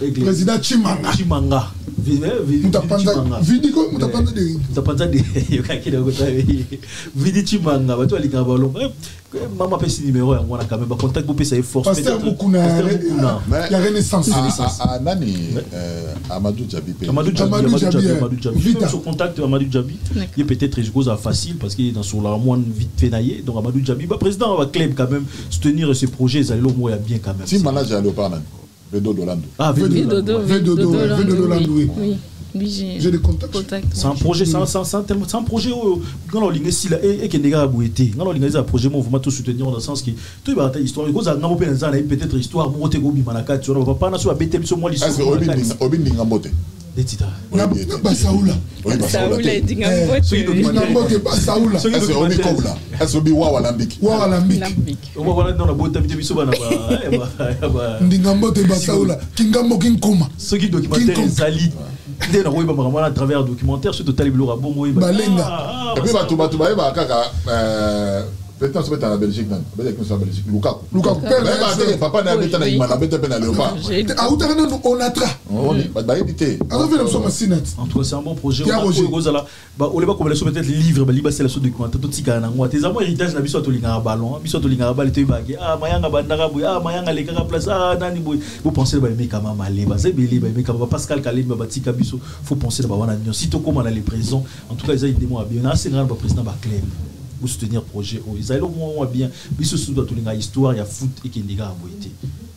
Chimanga. Vidi Chimanga. Maman peut ce numéro on a quand même contact pour payer force. Pasteur Mukuna, la Renaissance. Nani Amadou Djabi. Amadou Djabi. Sur contact Amadou Djabi. Il est peut-être facile parce qu'il est dans sur la moine vite fénaillé. Donc Amadou Djabi, le président va claim quand même soutenir ces projets. Ça l'homme bien quand même. Si manager à l'Oparnan, Vedo Dolando. Ah Vedo Dolando. Oui. J'ai des contacts. C'est un projet, c'est un projet où quand on ligne si là et qu'il y a bouété, quand on ligne un projet, on va tout soutenir dans le sens que tout va histoire. Quand on a peut-être histoire, on va gobi malaka, tu vois, pas na sur BTM sur moi l'histoire. Est-ce que Obin Ningambote? Des titres. Basaoula. Basaoula est Ningambote. Basaoula. Est-ce que Obi Kobla? Est-ce que Obi Wawalambik? On va voir dans la boîte de biso bana. Ningambote Basaoula. Kingamo Kinkoma. Ce qui documentaire Zali. Dès qu'on voit à travers un documentaire sur Total Blora bon et puis peut-être que la Belgique, Lukaku. Papa n'a pas été en tout cas, c'est un bon projet. On va comme peut-être les livres, c'est la sorte de documentaire. Tout ce qu'il y a tes amours héritage n'a pas soit un ballon, puis soit un ballon, tu vas ah Mayanga Bandaraboui, ah Mayanga les gars place, ah Nani Boy. Vous pensez que mais comment aller, c'est belé, mais comment Pascal Kalé, Batika Bisso, faut penser d'abord à si tout comme on a les présents. En tout cas, ils ont des mots bien. Assez grand président Baclem. Pour soutenir le projet. Ils ont au bien. Ils se souviennent de toute l'histoire, il y a foot et qu'il y a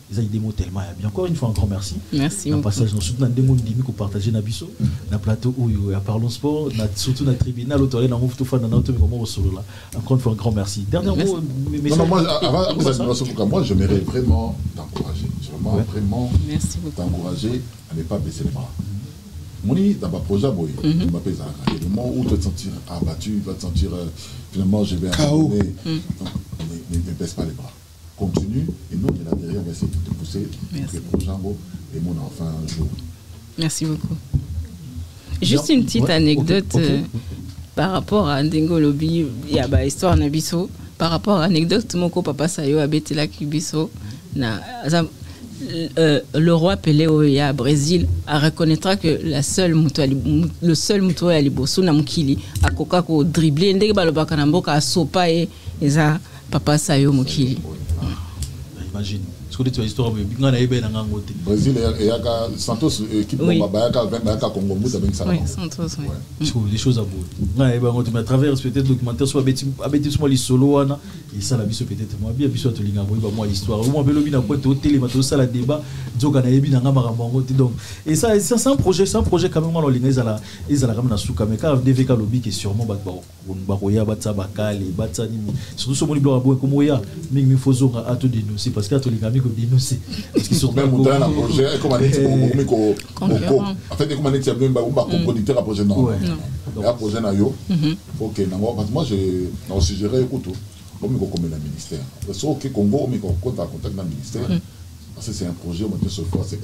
ils ont des mots tellement bien. Encore une fois, un grand merci. Merci. Un passage dans soutenant des mondes qui partagent na biso, na plateau où il y a parlons sport, surtout dans le tribunal, l'autorité dans tout fan dans notre comment au solo là. Encore une fois, un grand merci. Dernier mot. Non, moi, avant moi, je m'aimerais vraiment t'encourager. Vraiment t'encourager à ne pas baisser les bras. Moni, dans ma projet, tu m'appelles à le moment où tu vas te sentir abattu, tu vas te sentir finalement je vais abandonner. Ne baisse pas les bras. Continue et nous, on est là derrière, on va essayer de te pousser le projet et mon enfant un jour. Merci beaucoup. Juste une petite anecdote par rapport à Ndengo Lobby, il y a une histoire Nabiso. Par rapport à l'anecdote, mon papa Sayo a bêté la Kibiso. Le roi Pelé au Brésil reconnaîtra que le seul mouton à Liboso Namukili a coca ko dribblé ndenge balobaka na mboka sopa et eza papa Sayo Mukili. Imagine ce que tu as histoire mais bien na ebe na ngote Brésil et aka Santos équipe bomba bayaka Congo muta ben ça. Oui, Santos oui. Les choses à bout. Na ebe ngote mais à travers peut-être documentaire soit abeti sur li solo wana et ça la biso peut-être moi bien biso to linga boy moi histoire moi belobi na quoi to télé mato ça la débat zoka na yebi na ngama ngote donc et ça c'est un projet quand même moi linga ezala comme na suka mais quand DVK lobby qui sûrement ba koya batsa bakale batsa nini surtout sur mon blog boy comme oya mingi fozo à to dénoncer parce que to linga mi ko dénoncer parce qu'ils sont même dans un projet comme on dit en fait comme on dit bien ba compositeur à projet non un projet na yo OK nango parce que moi je suggérer écoute comme le ministère parce que Congo mais contact dans le ministère parce que c'est un projet où on se fois c'est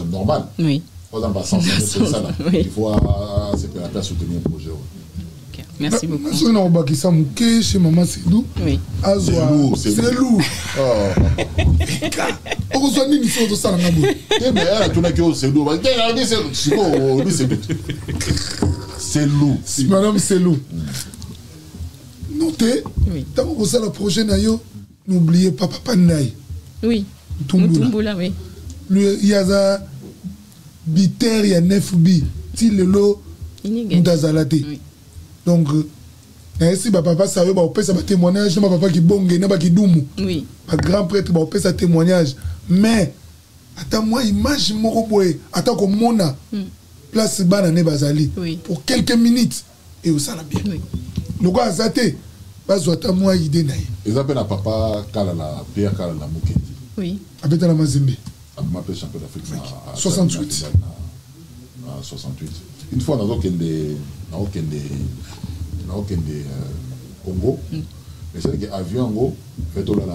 normal oui pas dans le sens ça il faut se faire soutenir un projet. Merci beaucoup. Monsieur Nobakisa Mouké chez Maman Sedou. Oui. Azoua. C'est lourd. On reçoit une émission de ça. Mais elle tourne que c'est lourd. C'est lourd. Madame c'est lourd. Notez. Tant qu'on reçoit le projet Nayo, n'oubliez pas Papa Naï. Oui. Mutumbula, oui. Il y a Biter, il y a 9B. Tilelo. Mutazalate. Oui. Donc, si papa Sayo va faire un témoignage, ma papa qui bonge, n'a pas qui doumou. Oui. Un grand prêtre va faire un témoignage. Mais, attends moi image mon boy, attends comme mona place banane bazali pour quelques minutes et ça la bien. Oui. Le gars Zate, bazwata moi idée na ye ezape na papa kala la Pierre kala la Mukendi Oui. abeta na Mazembe m'appelle champion d'Afrique à 68 à 68 une fois dans aucun des Congo mais c'est que avion en gros fait tout là na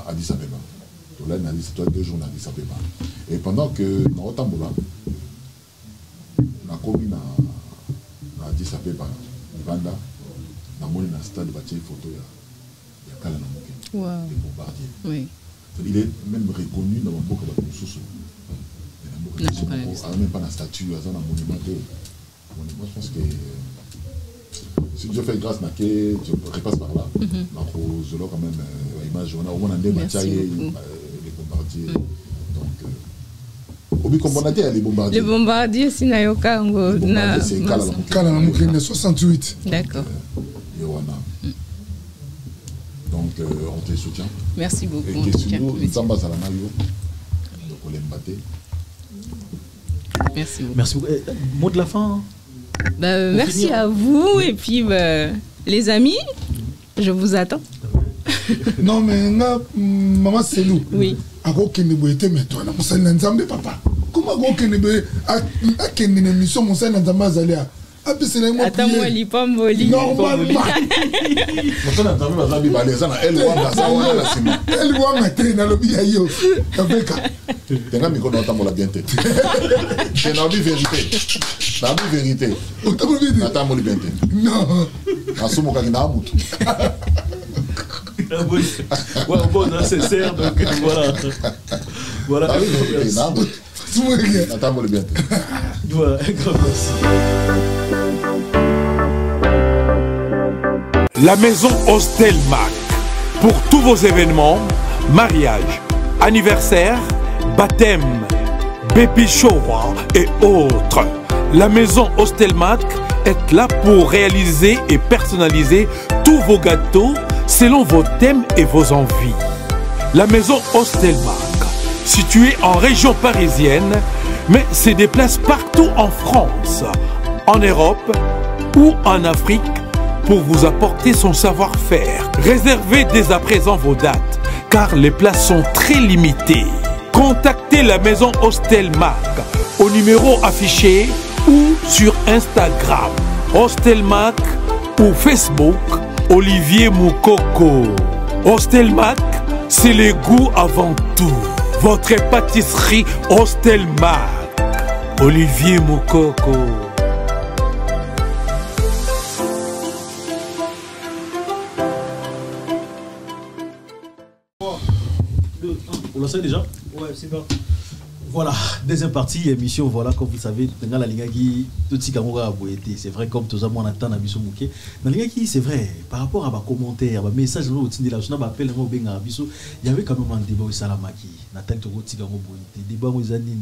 Addis Abeba tout là na 2 jours na Addis Abeba et pendant que na Otambola na komi na Addis Abeba Uganda na moni na stade bâti photo ya kala na Mukendi les bombardiers. Oui. Il est même reconnu dans le monde comme un sous. Il n'a même pas la statue, il y a un monument. Je pense que si Dieu fait grâce, je repasse par là. Je l'ai quand même image, on a au moins un démataillé les bombardiers. Donc, Obi Kombonate, les bombardiers. Les bombardiers, c'est Nayoka. C'est Kala 68. D'accord. Donc, on te soutient. Merci beaucoup. Et merci beaucoup. Merci beaucoup. Mot de la fin. Merci finir. À vous. Et puis, les amis, je vous attends. Non, mais maman, c'est nous. Oui. Mais toi, papa. Comment une émission, mon sein attends-moi, Lipamboli. Normalement. La maison Hostelmac. Pour tous vos événements, mariage, anniversaire, baptême, baby shower et autres. La maison Hostelmac est là pour réaliser et personnaliser tous vos gâteaux selon vos thèmes et vos envies. La maison Hostelmac, située en région parisienne, mais se déplace partout en France, en Europe ou en Afrique pour vous apporter son savoir-faire. Réservez dès à présent vos dates, car les places sont très limitées. Contactez la maison Hostelmac au numéro affiché ou sur Instagram. Hostelmac ou Facebook, Olivier Moukoko. Hostelmac, c'est les goûts avant tout. Votre pâtisserie Hostelmac. Olivier Moukoko. On l'a déjà? Ouais, c'est bon. Voilà, deuxième partie, émission, voilà, comme vous savez, dans la ligne qui tout ce c'est vrai, comme tout ça, on attend à Bissou Mouké. Dans la ligne qui, c'est vrai, par rapport à ma commentaire, ma message, il y avait quand même un débat au Salamaki, Nathan Togo Tigamo Boité, débat aux années,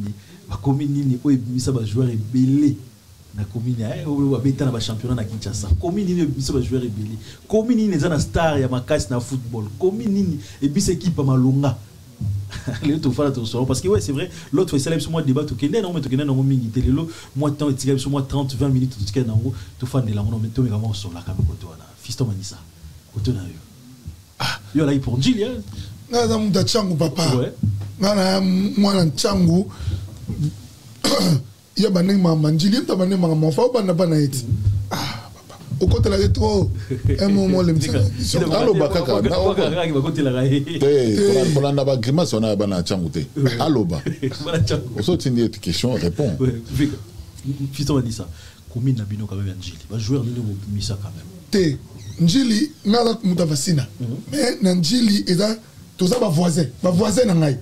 ma commune, où il joueur est belé. Na commune a beta na championnat na Kinshasa commune ni biso ba joueur rebelle commune ni za na star ya makasi na football commune ni et bis équipe malonga le tout fala tout parce que ouais c'est vrai l'autre fois c'est moi débat tout kende na mo to kende na mo mingi telelo moi temps et tigam sur moi 30 20 minutes tout kende na ngo tout fan de la mo to me comment sur la cam koto na fiston manisa koto na yo ah yo là pour Gilles na za munda changu papa ouais na mwana changu il y a des gens qui ont été en train de faire des choses. Ah, papa. Au côté de la rétro, un moment, les gens qui ont allo bakaka on a pas grimace on a bana changoute allo ba on saute une question répond Fiston m'a dit ça commune na bino quand même Njili va jouer ni au misa quand même té Njili na muta vasina mais na Njili eza toza ba voisin na ngai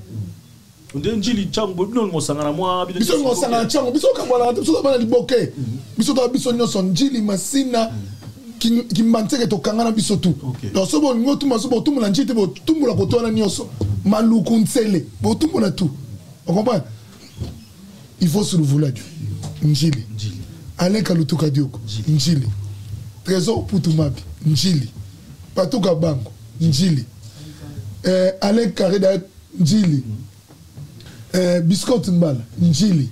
Njili chango bino ngosangana moi biso ngosangana chango biso kabwana biso bana liboke biso to biso nyoso Njili masina qui manteke to kangana biso tout donc so bon ngotu maso bo tout mulanje te bo tout mula ko to na nyoso maluku ntsele bo tout mula tout on comprend il faut se le vouloir Njili Alain Kalutuka Dioko Njili Trésor Putumabi Njili Patuka Bango Njili Alain Kareda Njili Biscotte Mbala Njili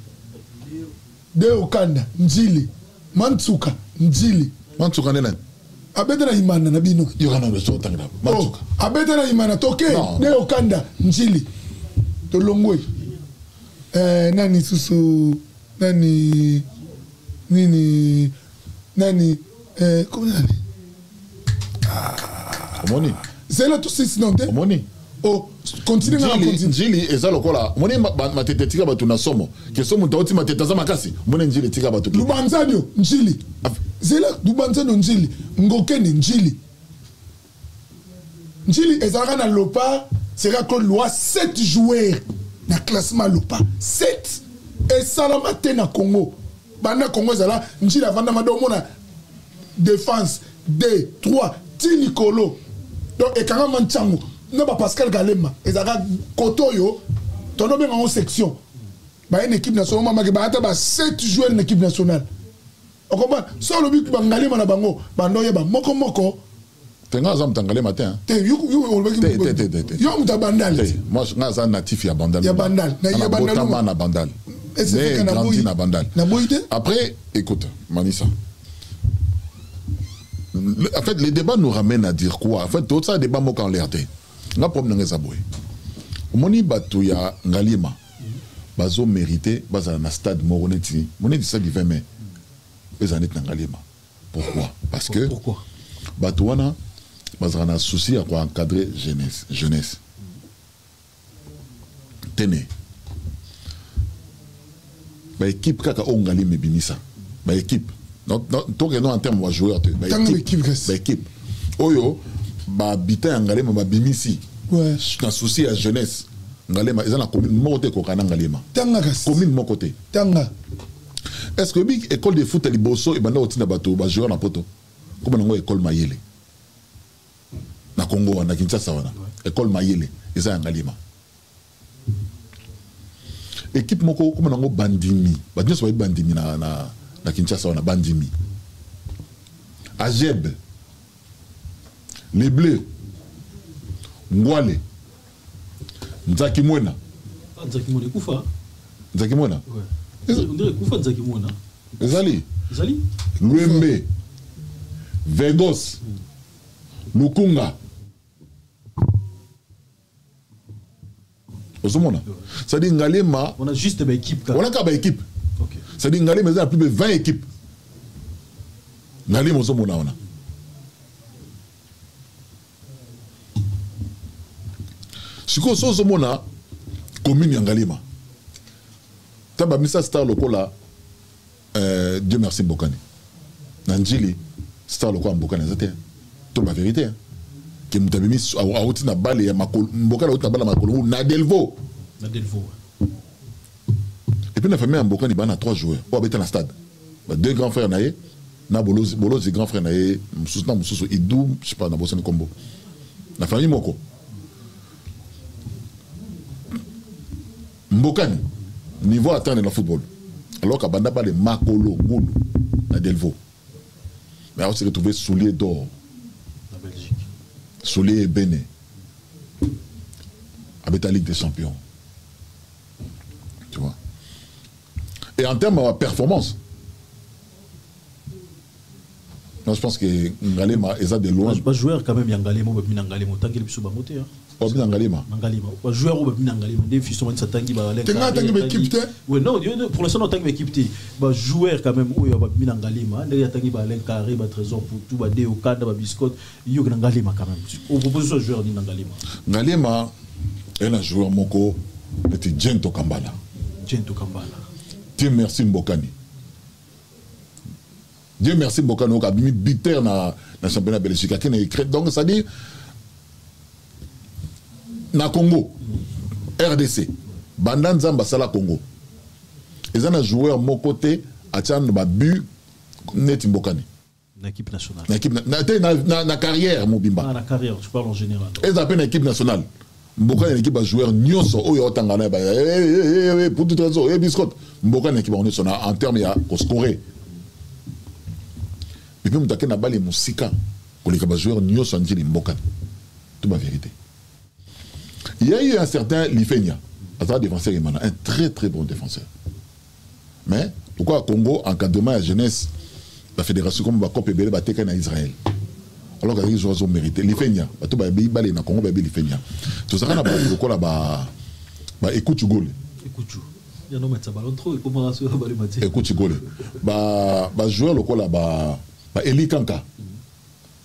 Deo Kanda Njili Mantsuka Njili Mantsuka nena abetana imana na bino yorana le so tangana matuka abetana imana toke ne okanda njili tolongwe nani susu nani nini nani comment nani omoni c'est là tout six non omoni continue na continue njili eza lokola omoni matete tika batu na somo ke somo tauti matete za makasi omoni njili tika batu lubanzanyo njili zela lubanzanyo njili ngokene njili njili ezalaka na lopa sera ko loi 7 joueurs na classement lopa 7 esalama te na Congo bana Congo ezala njili avanda mado mona défense 2 3 ti Nicolo donc ekanga manchango non pas Pascal Galema ezaka kotoyo tono benga en section ba une équipe nationale mama ke ba ata ba 7 joueurs na équipe nationale on comprend so le but ba Galema na bango ba ndoye ba moko tenga za mtangale matin te yo muta bandal moi nga za natif ya bandal ya bandal na bandal mais grandi na bandal après écoute Manissa en fait les débats nous ramènent à dire quoi en fait tout ça débat mo kan l'air nga problème nga zaboy omoni batu ya Ngalima bazo mérité baza na stade moroneti moneti ça du 20 mai ezanet na Ngalima pourquoi parce que batu wana baza na souci à quoi encadrer jeunesse tene ba équipe kaka o Ngalima bimisa ba équipe non en termes de joueurs ba équipe oyo ba habitant Ngalema ba bimisi na souci à jeunesse Ngalema ils ont la commune mon côté kokana Ngalema commune mon côté est-ce que big école de foot à Liboso et banda otina bato ba joueur na poto comme nango école Mayele na Congo na Kinshasa wana école Mayele ils ont Ngalema équipe moko comme nango Bandimi ba nyos ba Bandimi na Kinshasa wana Bandimi Ajeb les Bleus Ngwale Nzaki Mwena kufa Nzaki Mwena ouais kufa Nzaki Mwena Ezali Luembe Vegos Lukunga Osomona ça dit Ngalema on a juste une équipe on a qu'à équipe OK ça dit Ngalema il a plus de 20 équipes Ngalema Osomona on a siko sozo mona commune ya Ngalima taba misa star lokola Dieu merci Mbokani Nanjili star lokola Mbokani zate to la vérité que mutabimi a oti na bale ya makolo Mbokani oti na bale makolo na Delvo et puis la famille Mbokani bana 3 joueurs pour habiter dans le stade deux grands frères naé na Bolozi grand frère naé mususu Idou je sais pas na Bosani Kombo la famille moko Mbokani niveau atteint dans le football alors qu'Abanda pas les Makolo Ngoulou na Delvo mais on s'est retrouvé soulier d'or la Belgique soulier Béné avec la Ligue des Champions tu vois et en termes de performance non, je pense que Ngalema est de loin pas joueur quand même Ngalema Ngalema tant qu'il est moté Ngalema joueur ou Ngalema des fils sont tangi ba équipe ouais non pour l'instant tangi équipe ba joueur quand même ou ya Ngalema ne ya tangi ba len carré ba trésor pour tout ba de au cadre ba biscotte yo Ngalema quand même on propose ce joueur ni Ngalema est un joueur moko était Gento Kambala Dieu merci Mbokani Dieu merci Mbokani au abimi bitter na championnat belgique donc ça dit na Congo RDC Bandan Basala Congo ils ont un joueur mon côté à Tchan Babu net Mbokani l'équipe nationale na carrière Mobimba la carrière je parle en général ils appellent l'équipe nationale Mbokani l'équipe a joueur Nyoso Oyo Tangana pour tout raison biscotte Mbokani l'équipe en termes ya scorer et puis mutake na bali musika pour les joueurs Nyoso Njili Mbokani toute la vérité. Il y a eu un certain Lifenia, un défenseur un très très bon défenseur. Mais pourquoi au Congo, encadrement à jeunesse, la fédération comme Bakop et Bélé Bateka en Israël alors que les joueurs ont mérité les fenya bato ba bi balé na Congo ba bi les fenya tout ça na ba ko la ba écoute gol écoute ya no metsa ballon trop et comment rassurer ba le matin écoute gol ba joueur le ko la ba Eli Kanka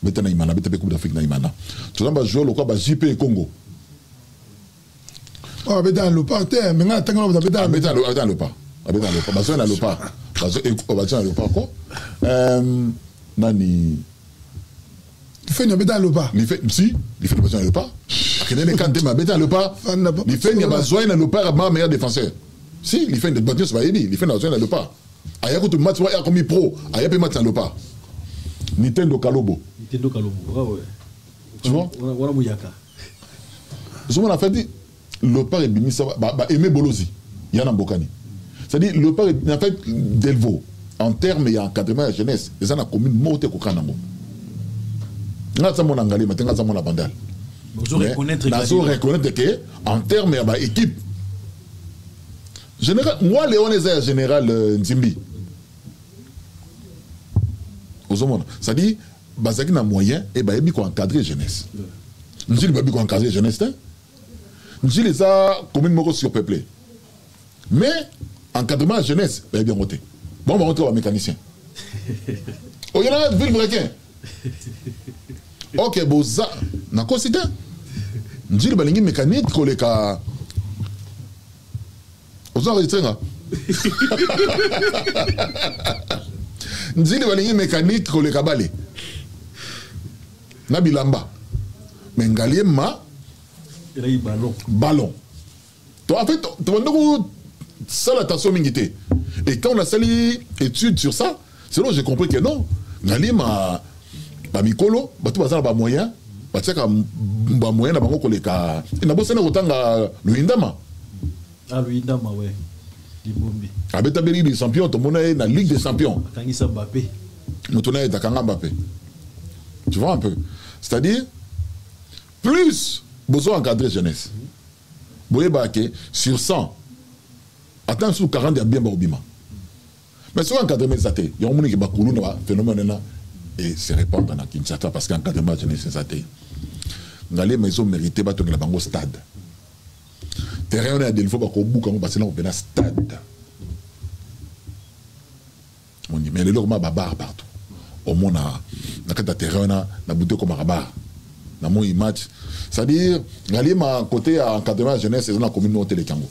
beta na imana beta be coupe d'Afrique na imana tout ça ba joueur le ko ba JP Congo oh beta le parterre mais nga tanga beta le pas ba joueur na le pas ba joueur le pas ko nani il fait une bêta le pas. Il fait besoin le pas. Quand il ma bêta le pas. Il fait une besoin le pas ma meilleur défenseur. Si il fait une bonne chose va aider, il fait besoin le pas. Aya ko match wa comme pro, aya pe match le pas. Nintendo Kalobo. Ouais. Tu vois? Voilà Mouyaka. Je m'en a fait dit le pas est bimi ça ba aimer Bolozi. Yana Bokani. C'est-à-dire le pas en fait Delvaux en termes et encadrement de la jeunesse, les gens a commune monté ko kanango. Nga za mona ngali matenga za mona bandal. Vous reconnaître que en termes d'équipe général moi Léon est général Nzimbi. C'est-à-dire bazaki na moyen et ba ebi ko encadrer jeunesse. Njili ba bi ko encadrer jeunesse hein. Njili ça commune moko surpeuplé. Mais encadrement jeunesse ba bien voté. Bon on va rentrer au mécanicien. Oh il y a ville brequin. Ok, boza, na considé. Njili balingi mécanique koleka. Ozo enregistré nga. Njili balingi mécanique koleka bale. Na bilamba. Mais ngalie ma. Il a eu ballon. Donc en fait, tu vas ça l'attention mingité. Et quand on a sali étude sur ça, c'est là où j'ai compris que non. Ngalie ma. Ba mikolo bato bazala ba moyen batiaka ba moyen na bango koleka na bosana kotanga Luindama Luindama ouais Libombi abeta beli des champions to mona na Ligue des champions kangisa Mbappé mutuna eta kanga Mbappé tu vois un peu c'est-à-dire plus besoin encadrer jeunesse boye baké sur 100 attends sous 40 ya bien ba obima mais sur encadrer mes athées il y a un monde qui ba kulu na phénomène na et se répandre dans Kinshasa parce qu'en cas de match c'est athée ngalé mais ils ont mérité ba tonga bango stade terrain on a des fois ba ko buka ngo basela ko stade on dit mais les logements babar partout au monde na kata terrain na bouté comme rabar na mon match c'est-à-dire ngalé ma côté à encadrement jeunesse c'est dans la communauté les Kango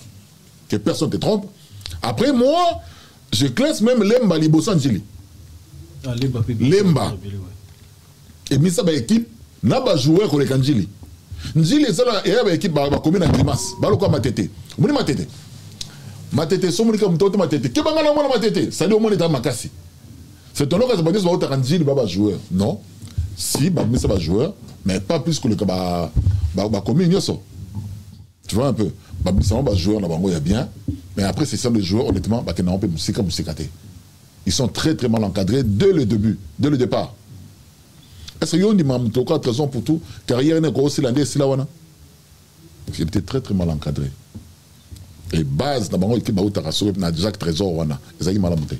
que personne te trompe après moi je classe même Lemba Libosan Njili Lemba et misa ba équipe na ba joueur ko le Njili Njili ça là et ba équipe ba commune na Grimace ba lo ko matete muni matete so muni ka mtoto matete ke banga na mona matete ça dit au moins état makasi c'est ton occasion ba dire ba Njili ba joueur non si ba misa ba joueur mais pas plus que le ba commune yoso tu vois un peu ba misa ba joueur na bango ya bien mais après c'est ça le joueur honnêtement ba que na on peut musikate. Ils sont très très mal encadrés dès le début, dès le départ. Est-ce que yon dit mam toka raison pour tout carrière n'est qu'au Silandais Silawana. Ils étaient très très mal encadrés. Et base na bango équipe ba utaraso na Jacques Trésor wana, ezaki malamuté.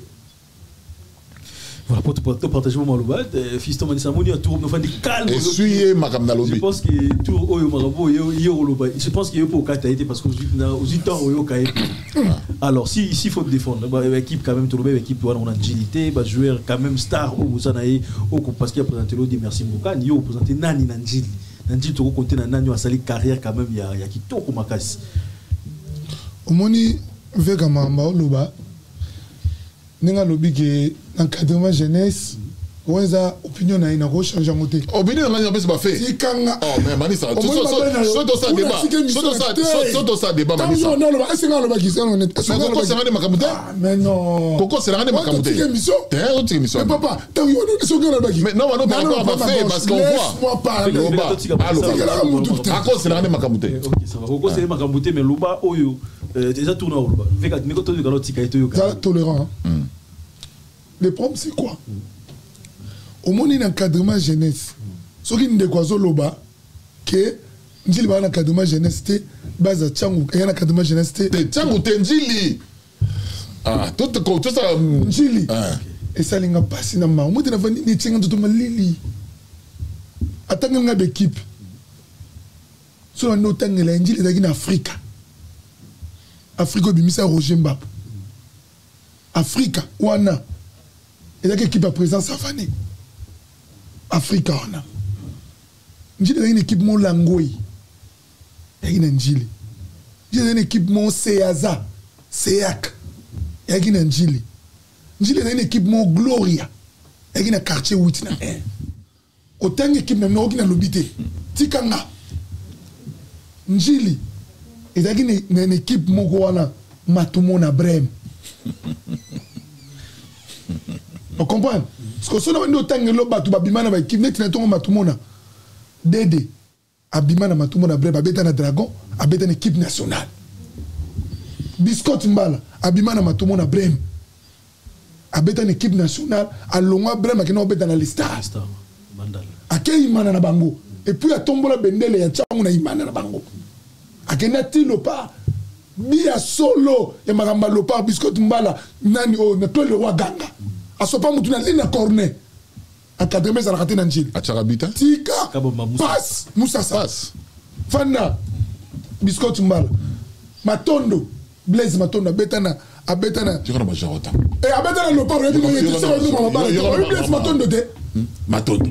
Voilà, pour partager mon maloba, Fiston Manissa Mouni a tout fait calme. Essuyez ma camnalobi. Je pense que tout Oyo Marabo, je pense qu'il y a pour Kataïté parce que aux temps Oyo Kaïté. Alors, si ici il faut défendre, l'équipe quand même, tout le monde, l'équipe on a agilité, joueur quand même star au Zanaï, parce qu'il a présenté l'eau, merci beaucoup. Il a présenté Nani Nanjili. Nanjili, tu compter Nani, a sali carrière quand même, il y a qui tout comme Makas. Au moni, Vega Mamba, Loba. Nenga lobi que l'encadrement jeunesse ouza opinion na ina ko changer ngote opinion na ngapesi ba fait sikanga oh mais manisa so ça débat manisa non non est-ce que on va quitter on est Koko c'est makamute mais non Koko c'est rien makamute t'es autre émission mais papa tant yo no so ngana baki mais non non pas fait parce qu'on voit Koko c'est rien makamute OK ça va Koko c'est makamute mais loba oyo déjà tourner loba veka niko to de tika ito yo tolérant. Le problème c'est quoi? Au moins il y a un encadrement jeunesse. Ce qui est quoi loba que Njili ba un encadrement jeunesse te base Tchangu il y a un encadrement jeunesse te Tchangu te Njili ah tout ça Njili et ça linga passer na ma moi tu na vandi ni Tchangu tout ma lili attendre une équipe. Sur un autre angle, il est en Afrique. Afrique, il y a Roger Mbap. Afrique, Wana. Il y a une équipe à présence à Fané. Afrique, Wana. Il y a une équipe mon Langoy. Il y a une Njili. Il y a une équipe mon Seaza. Seak. Il y a une Njili. Il y a une équipe mon Gloria. Il y a un quartier 8. Autant d'équipes même non qui n'a l'obité. Tikanga. Njili. Il y a une équipe mon Goana. Matumona Brem. On comprend? Parce que si on a un autant de l'obbat, tu vas bimana avec qui n'est pas Matumona. Dédé. Abimana Matumona Brem. Abeta na Dragon. Abeta une équipe nationale. Biscotte Mbala. Abimana Matumona Brem. Abeta une équipe nationale. A Longa Brem. A qui n'a pas dans les stars. A qui imana na bango. Et puis a tombola bendele ya tchamuna imana na bango. A qui n'a tilo pas. Bia solo. Ya maramba lopa. Biscotte Mbala. Nani o. Ne peut le roi Ganga. A sopa mutuna lina cornet. A kadreme sa rakate nanjil. A Tcharabita. Tika. Passe. Moussa Passe. Fana. Biscotte Mbala. Matondo. Blaise Matondo. Abetana. Abetana. Tu connais ma jarota. Et abetana le port. Tu sais où Blaise Matondo te. Matondo.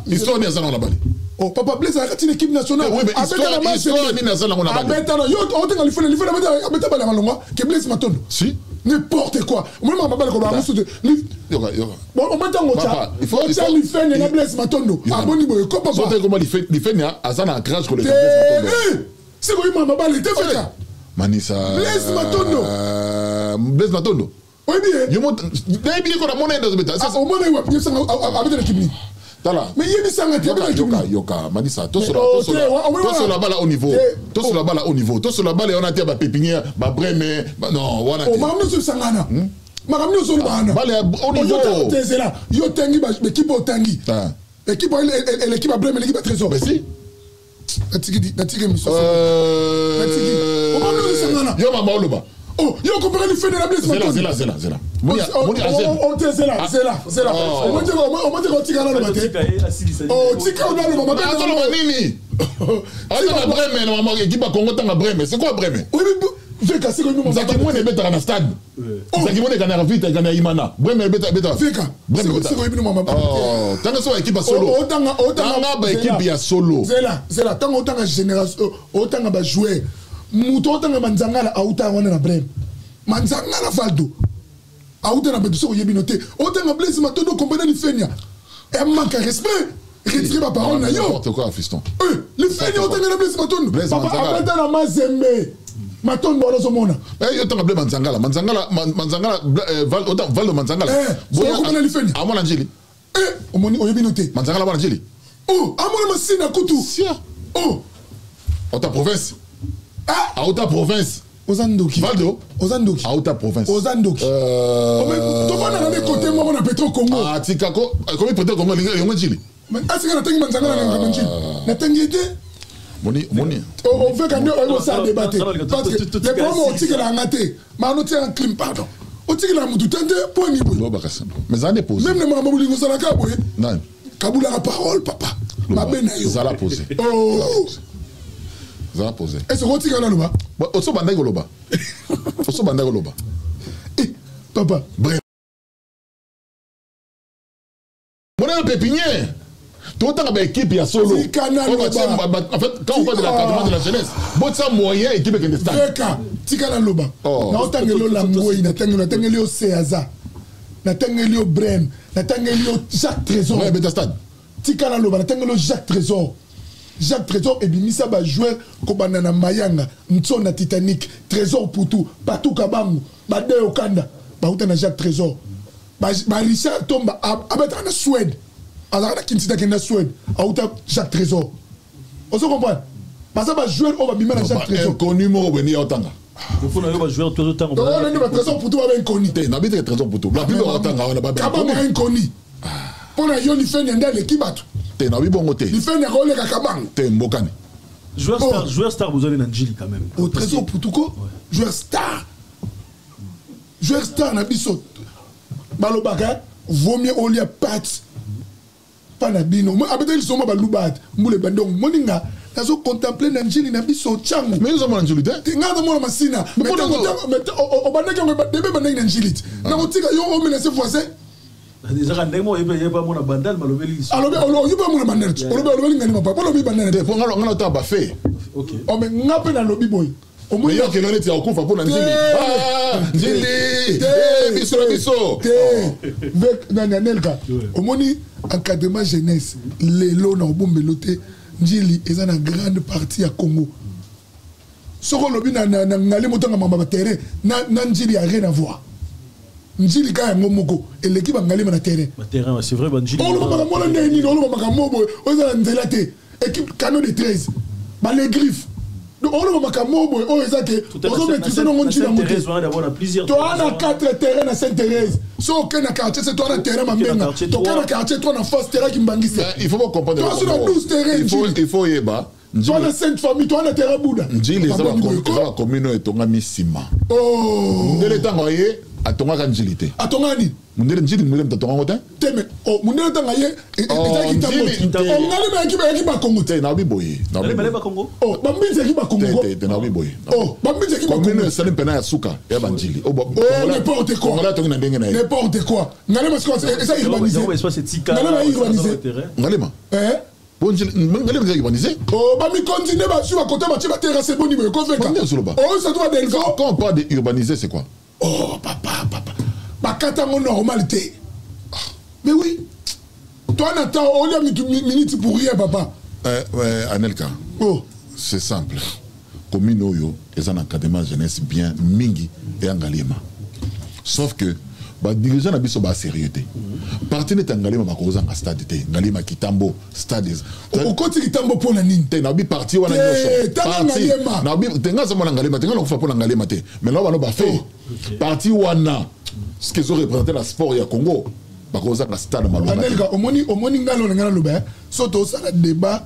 L'histoire n'est pas là-bas. Oh, papa Blaise a raté l'équipe nationale. Oui, mais l'histoire n'est pas là-bas. Abetana. Yo, on t'a dit qu'il faut abetana la malonga. Que Blaise Matondo. Si. N'importe quoi. Moi, je m'appelle comme un mousse. Bon, on va t'en il faut lui faire une Blaise Matondo. Ah, bon, il faut pas. C'est comment il fait à ça, un crash collé. C'est quoi, il m'a balle, il était fait là. Manissa. Blaise Matondo. Blaise Matondo. Oui, bien. Je monte. D'ailleurs, bien qu'on a monnaie dans ce métal. Ah, au moins, il y a avec l'équipe. Mais il y a des sangs à Yoka, Manissa. Tout sur la balle au niveau. Tout sur la balle au niveau. Tout sur la balle, on a été à Pépinière, à Brême. Non, on a été. Oh, Maramno sur Sangana. Maramno sur Bahana. Balle au niveau. Yo Tangi, l'équipe au Tangi. L'équipe à Brême, l'équipe à Trésor. Mais si. Natigé Misso. Yo Mama Oloba. Oh, yo comparé le fait de la Blaise Matondo. C'est là. C'est là. C'est là. On va dire qu'on tika là le matin. Oh, tika on a le maman. Attends le nini. Attends la Brême, la maman qui va Congo tanga Brême. C'est quoi Brême? Oui, mais je vais casser comme nous. Ça qui moi ne bête dans le stade. Ça qui moi ne gagne vite, gagne Imana. Brême bête. Feka. C'est quoi nous maman? Oh, tanga so équipe solo. Tanga équipe ya solo. C'est là. Tanga génération, tanga ba jouer. Muto tanga manzangala auta wana na Brême. Manzangala Valdo. Auta na beduso yebinote. Otanga Blaise Matondo combien de fenya. Et manque respect. Retirer ma parole na yo. N'importe quoi fiston. Le fenya otanga na Blaise Matondo. Papa abeta na Mazembe. Matondo wana somona. Yo tanga Blaise Manzangala Valdo Manzangala. Boya combien de fenya. Amona Njili. Omoni oyebinote. Manzangala wana Njili. Oh, amona masina kutu. Oh. Ota province. À Outa province. Ozandoki. Valdo. Ozandoki. À Outa province. Ozandoki. Tu vas dans les côtés, moi, on a Petro Congo. Ah, Tikako. Comment Petro Congo, il y a un Chili. Ah, c'est quand tu as un Chili. Tu as un Chili. Moni. On fait quand même un débat. Parce que les problèmes, on tire la maté. Mais on tire un clim, pardon. On tire la moutou. Tente, point ni bout. Mais ça n'est posé. Même les mamans, ils vont s'en accaboyer. Non. Kaboula la parole, papa. Ma benayo. Ça l'a posé. Oh. Ça posé. Est-ce que tu as un loba? Oso bandai loba. Oso bandai loba. Eh, papa. Bref. Mon ami Pépinière. Tout le temps avec équipe, il y a solo. En fait, quand on parle de l'académie de la jeunesse, bon, ça moyen équipe qui est stable. Feka, Tikana Loba. Na otangelo Langoy, na tangelo Seaza. Na tangelo Brême, na tangelo Jacques Trésor. Ouais, beta stade. Tikana Loba, na tangelo Jacques Trésor. Jacques Trésor et Bimisa va jouer comme Banana Mayanga, Ntsona Titanic, Trésor Poutou, Patou Kabangu, Bade Okanda, Baouta Jacques Trésor. Richard Tomba, Abeta na Suède. Alors la Kinsita qui est en Suède, Aouta Jacques Trésor. On se comprend? Parce que va jouer on va bimer à Jacques Trésor. Inconnu mo venir à Otanga. Il faut aller jouer tout le temps. Non, non, Trésor pour toi inconnu. N'habite Trésor pour toi. La plus de Otanga on a pas bien. Kabanga inconnu. Pour la yo ni fait n'enda l'équipe à tout. T'es na bi bon côté. Il fait ne rôle ka Kabang. T'es mbokane. Joueur star vous avez Nanjili quand même. Au Trésor pour tout quoi? Joueur star. Joueur star na biso. Balobaka vaut mieux au lieu Pat. pas na bino abeta ils sont ma balubat mbule bandong moninga nazo contempler na njili na biso changu mais nous avons njili te ngada mona masina mais o bandeke ngo debe bandeke na njili na kotika yo o menacer voisin déjà ndemo yeba pas mona bandal malobeli alors yeba mona bandal olobeli ngani papa olobi bandal te ponga ngana ta ba fait OK o me ngape na lobi boy o mo yo ke loleti akufa pona njili njili biso avec nanelka o moni encadrement jeunesse lelo na obombelote njili eza na grande partie ya Congo soko lobi na ngali motanga mamba terrain na njili a rien à voir njili ka yango moko eleki bangali na terrain c'est vrai ba njili on le mama mona ndeni on le mama mobo oza nzela te équipe Cano de 13 ba les griffes donc on le mama mobo o ezake ozo mettre non njili na moto toi on a 4 terrains na Sainte-Thérèse so que na quartier c'est toi na terrain mamenga to na quartier toi na force terrain qui mbangise il faut pas comprendre toi sur 12 terrains il faut yeba toi na sainte famille toi na terrain Bouddha njili za ba commune etonga misima oh ndele tango ye atonga njili te atongani mundele njili mundele mtatonga ngote teme oh mundele tanga ye ezaki tambo ongali ba ekipa Congo te na biboye na ba Congo oh bambinze ekipa Congo te na biboye oh bambinze ekipa Congo commune salim pena ya suka ya banjili oh n'importe quoi ngala tonga ndenge na n'importe quoi ngale parce que ça urbanisé ngale ba urbanisé ngale ma ngale ba urbanisé oh ba mi continuer ba sur à côté ba tiba terrasse boni me ko feka oh ça doit être quand on parle de urbaniser c'est quoi? Oh, papa. Bakata mon normalité. Mais oui. Toi, Nathan, on a mis minutes pour rien, papa. Anelka. Oh. C'est simple. Commune Oyo, ils ont un encadrement jeunesse bien, mingi et angalima. Sauf que, les dirigeants n'ont pas de sérieuxité. Parti n'est angalima, ma cause en stade, angalima kitambo, stade. Au côté kitambo pour la nine. T'es nabi parti ou parti. Nabi, t'es nga sama angalima, t'es nga l'on fait pour l'angalima te. Mais là on va faire. Parti wana, ce qu'ils ont représenté la sport ya Congo. Ba cause en stade maloma. Anelka, omoni ngalo ngalo loba, soto ça le débat.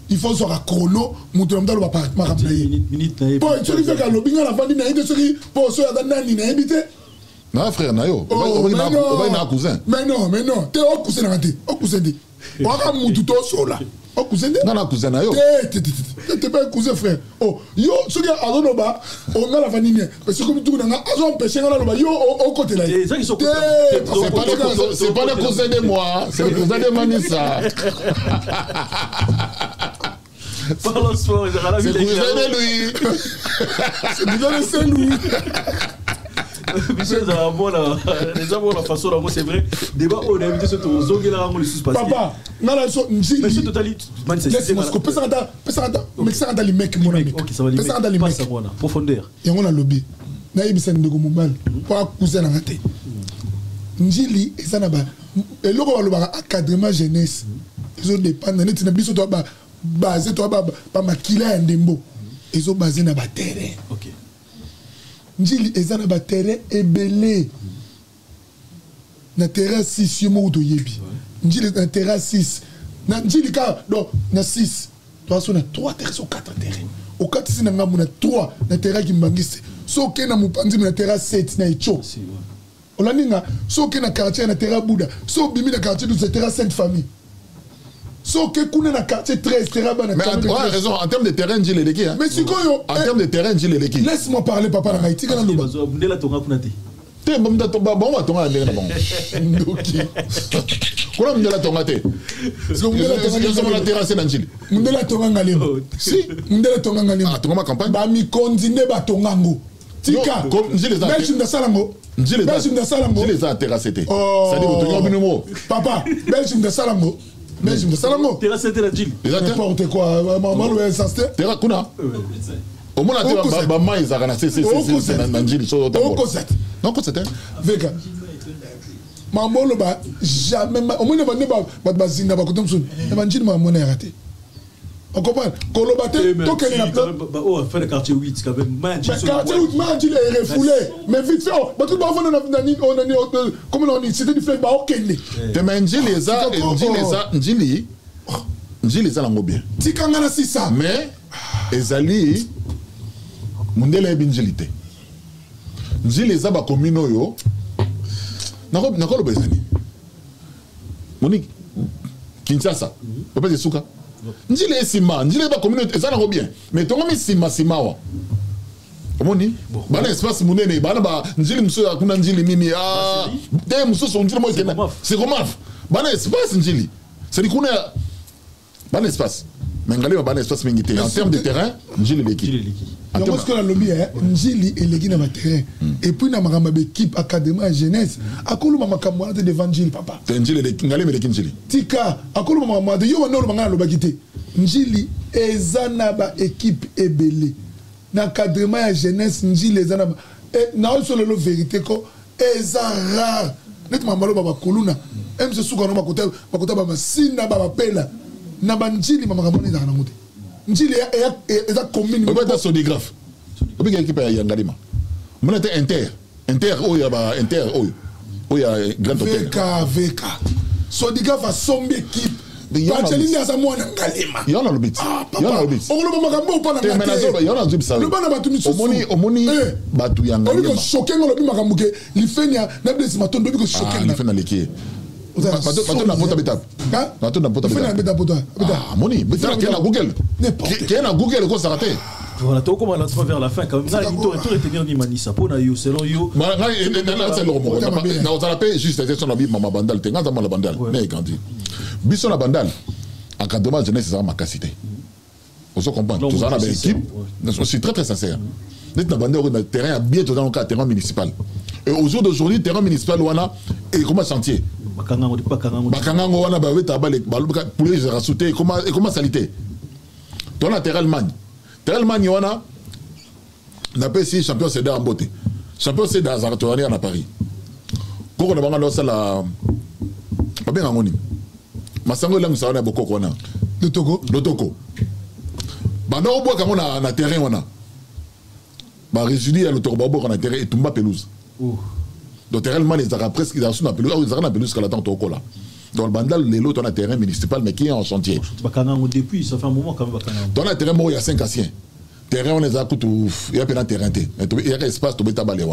Il faut sur un chrono, monter dans le bas ma rappeler. Bon, tu fais que le binga la vandi na ide sori pour so ya nani na habité. Non, frère, nayo. On va un cousin. Mais non. T'es au cousin raté. Au cousin dit. On va moutou to so là. Au cousin dit. Non, cousin nayo. T'es pas un cousin frère. Oh, yo, ce gars à Donoba, on a la famille. Parce que comme tout le monde a empêché dans le yo au côté là. C'est ça qui sont. C'est pas le cousin de moi, c'est le cousin de Manissa. Parlons sport, c'est le cousin de lui. C'est le cousin de Saint-Louis. Les hommes ont la façon d'avoir, c'est vrai. Débat, on a invité ce tour. Zongela, on le suspend. Papa, non, là, mais c'est totalement. Laisse-moi, mais ça va les mecs, mon ami. Ok, ça va les mecs. Profondeur. Et on a lobby. Naïb Sendego Moumbal, pas cousin à rater. Njili, et ça n'a pas. Et là, on va encadrement jeunesse. Ils ont dépendant. Ils ont basé, toi, pas maquiller un dembo. Ils ont basé dans la terre. Ok. Njili ezana ba terrain ebelé na terrain 6 yomo to yebi njili na terrain 6 na njili ka donc na 6 toi so na 3 terrains ou 4 terrains au 4 si na ngamu na 3 na terrain ki mbangisi so ke na mupanzi na terrain 7 na icho olaninga so ke na quartier na terrain Bouddha so bimi na quartier de terrain 5 familles. So que kuna na quartier 13 terrain bana. Mais tu as raison en termes de terrain Njili leki hein. Mais sikoyo en termes de terrain Njili leki. Laisse-moi parler papa na Haïti kana loba. Ndela tonga kuna te. Te mbamda tomba bon va tonga ndela bon. OK. Kuna ndela tonga te. Parce que ndela tonga na terrasse na Njili. Ndela tonga ngalema. Si ndela tonga ngalema. Ah tonga ma campagne. Ba mi kondine ba tonga ngo. Tika. Njili za. Belgium da salango. Njili za terrasse te. Ça dit tonga binomo. Papa, Belgium da salango. Mais je me sens là. Terrasse de la Gilles. N'importe quoi. Maman, le SST. Terrasse kuna. Au moins, tu vas maman, ils ont c'est Nanjili. Au Cosette. Non, Cosette. Vega. Maman, le bas, jamais. Au moins, ne va pas zina ba kotom sun. Nanjili, maman, est raté. On comprend. Kolobate, toi, quel est la plan? Oh, on fait le quartier 8 quand même. Quartier 8, Nanjili est refoulé. Mais vite fait, oh, bah tout le monde a comment on dit, c'était du fait, bah, ok. Njili eza lango bien. Tikanga na sisa. Mais ezali mundele ebi njili te. Njili eza ba commune oyo. Nakolo bezani. Moni Kinshasa. Papa de Souka. Njili est sima, njili ba communauté ça n'a bien. Mais ton ami sima wa. Omoni bana espace munene bana ba njili muso akuna njili mimi ah te muso son njili mo ekena. C'est comment? Bana espace njili. C'est dit qu'on a bana espace. Mais ngalé bana espace mingité en termes de terrain, njili l'équipe. Parce que la lobby njili et l'équipe na terrain et puis na makamba équipe académie jeunesse akolo mama kamwa devant njili papa. Njili ngalé mais njili. Tika akolo mama de yo wana mangana lobakité. Njili ezana ba équipe ebele. Na encadrement ya jeunesse njili ezana et na solo la vérité ko eza rare. Net mamalo baba koluna. MC suka no makota ba sina baba pela. Na ba njili mama kamwa eza na ngote. Njili eza commune. On va être sodigraphe. On peut équipe ya Yangalima. On était Inter oya ba Inter oya grand hôtel. VK. Sodigraphe a son équipe. Bachelini asa mwana Ngalima. Yona le bit. Yona le bit. On le makambo pa na ngate. Menazo yona zip ça. Le bana batu misusu. Omoni batu ya Ngalima. On ko choquer ngolo bi makambo ke lifenia na bless matondo bi ko choquer. Ah, lifena leki. Bato na pota bitap. Bato na pota bitap. Lifena pota. Ah, moni, bitap qui est na Google. Qui est na Google ko s'arrêter. Voilà, tu comment la vers la fin quand même. Ça, il doit être bien ni manisa. Pour na yo, selon yo. C'est le mot. Na on s'appelle juste cette son abi mama bandal. Tenga za mala bandal. Mais quand dit. Biso na bandal. Encadrement jeunesse ça ma capacité. On se comprend. Tout ça na équipe. Je suis très sincère. Net na bandal na terrain bientôt dans le terrain municipal. Et au jour d'aujourd'hui, terrain municipal wana et comment chantier. Bakangango wana ba weta ba pour les rasuter comment salité. Dans la terrain Allemagne. L'Allemagne wana n'a pas si champion c'est en beauté. Champion c'est dans Zaratorani à Paris. Koko na banga lo sala ba bien ngoni. Masango lang sa wana boko kona. Le Togo. Banda obo ka na terrain wana. Ba résidu à le Togo ba na terrain et tumba pelouse. Donc terrain Allemagne ils a presque ils a sous na pelouse, ils a na pelouse kala tant Togo là. Dans le bandal, les lots, on a un terrain municipal, mais qui est en chantier. Depuis, ça fait un moment quand même. Dans le terrain, il y a 5 anciens. Terrain, on les a coûté, il y a un terrain. Il y a un espace, tu peux tabaler.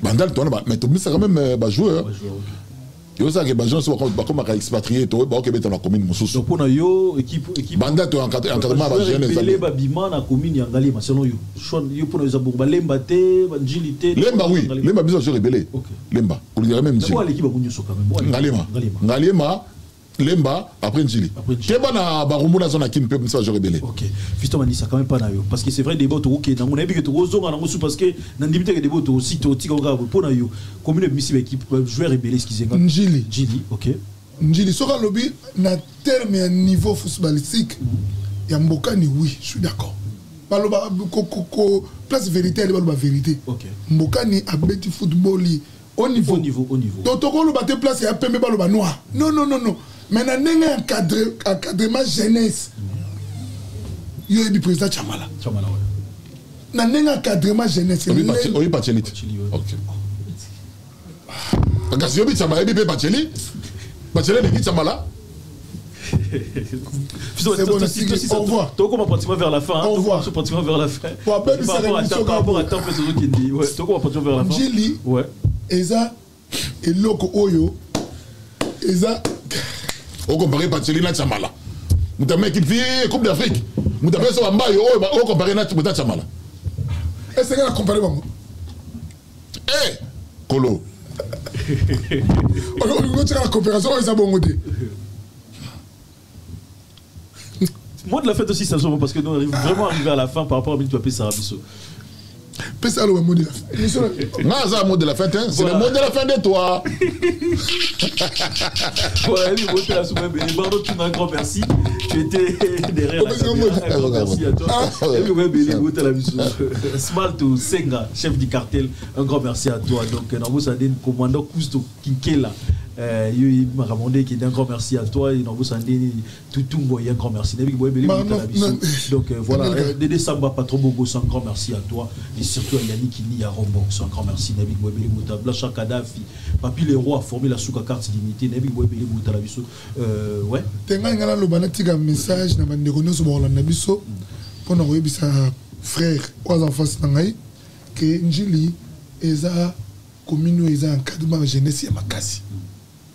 Bandal, mais tu as quand même un joueur. Il y a aussi des gens qui sont expatriés, tu peux mettre dans la commune. Donc, pour nous, équipe. Bandal, tu as un encadrement de jeunes. Il y a la commune Yangalima, selon vous. Pour nous, Lemba, Njilité. Lemba, oui. Lemba, bien sûr, rebellé. Lemba. Vous le direz même. C'est quoi l'équipe à Ngalima. Lemba, après Njili. Keba na Barumuna zona qui ne peut pas jouer rebellé. Ok. Fiston m'a dit ça quand même pas na yo. Parce que c'est vrai, des bottes qui dans mon avis que tu oses en amont parce que dans limite des bottes aussi, tu as grave pour na yo. Commune de équipe joueur rebellé, excusez-moi. Njili. Ok. Njili, sur le lobby, na terme et niveau footballistique, il y a Mbokani, oui, je suis d'accord. Place vérité, elle est la vérité. Ok. Mbokani a bêti football au niveau. Donc, tu as le place et a pembe baloba noir. Non. Maintenant, il y a un encadrement jeunesse. Il y a le président Chamala. Il y a un encadrement jeunesse. Oui, Pachelit. Ok. Parce que si vous avez dit Pachelit, Pachelit est Chamala. Au revoir. Tu comment pratiquement vers la fin. Au revoir. Pratiquement vers la fin. Par rapport à temps, tu comment pratiquement vers la fin. Jili. Ouais. Eza et loko oyo. Eza. On compare Pachelina Chamala. Nous avons équipe Coupe d'Afrique. Nous avons fait un bail. On compare Nacha Chamala. Est-ce que vous comparez moi? Eh, Kolo. On a la coopération, on a bon modé. Moi de la fête aussi, ça se parce que nous arrivons vraiment arriver à la fin par rapport à Bintou Sarabiso. C'est le mot de la fête. Non, c'est le mot de la fête. C'est le mot de la fin de toi. Voilà, un grand merci. Tu étais derrière la caméra. Un grand merci à toi. Smalt Senga, chef du cartel, un grand merci à toi. Donc, nous avons commandant Cousteau Kinkela. Il m'a ramondé qui est un grand merci à toi. Et nous avons tout un grand merci. Donc, voilà, Dédé Samba Patrobogo, un grand merci à toi. Et surtout à Yannick Kini à Rombo, un grand merci. Nabi Bouébélé Mouta, Blacha Kadhafi, Papi les rois a formé la souka carte limitée. Nabi Bouébélé Mouta la biso. Ouais. Tenga ngala lo banatika un message na bandeko nyonso bolanda biso pour nous bisa frère trois enfants nangai que Njili eza commune eza encadrement jeunesse ya makasi.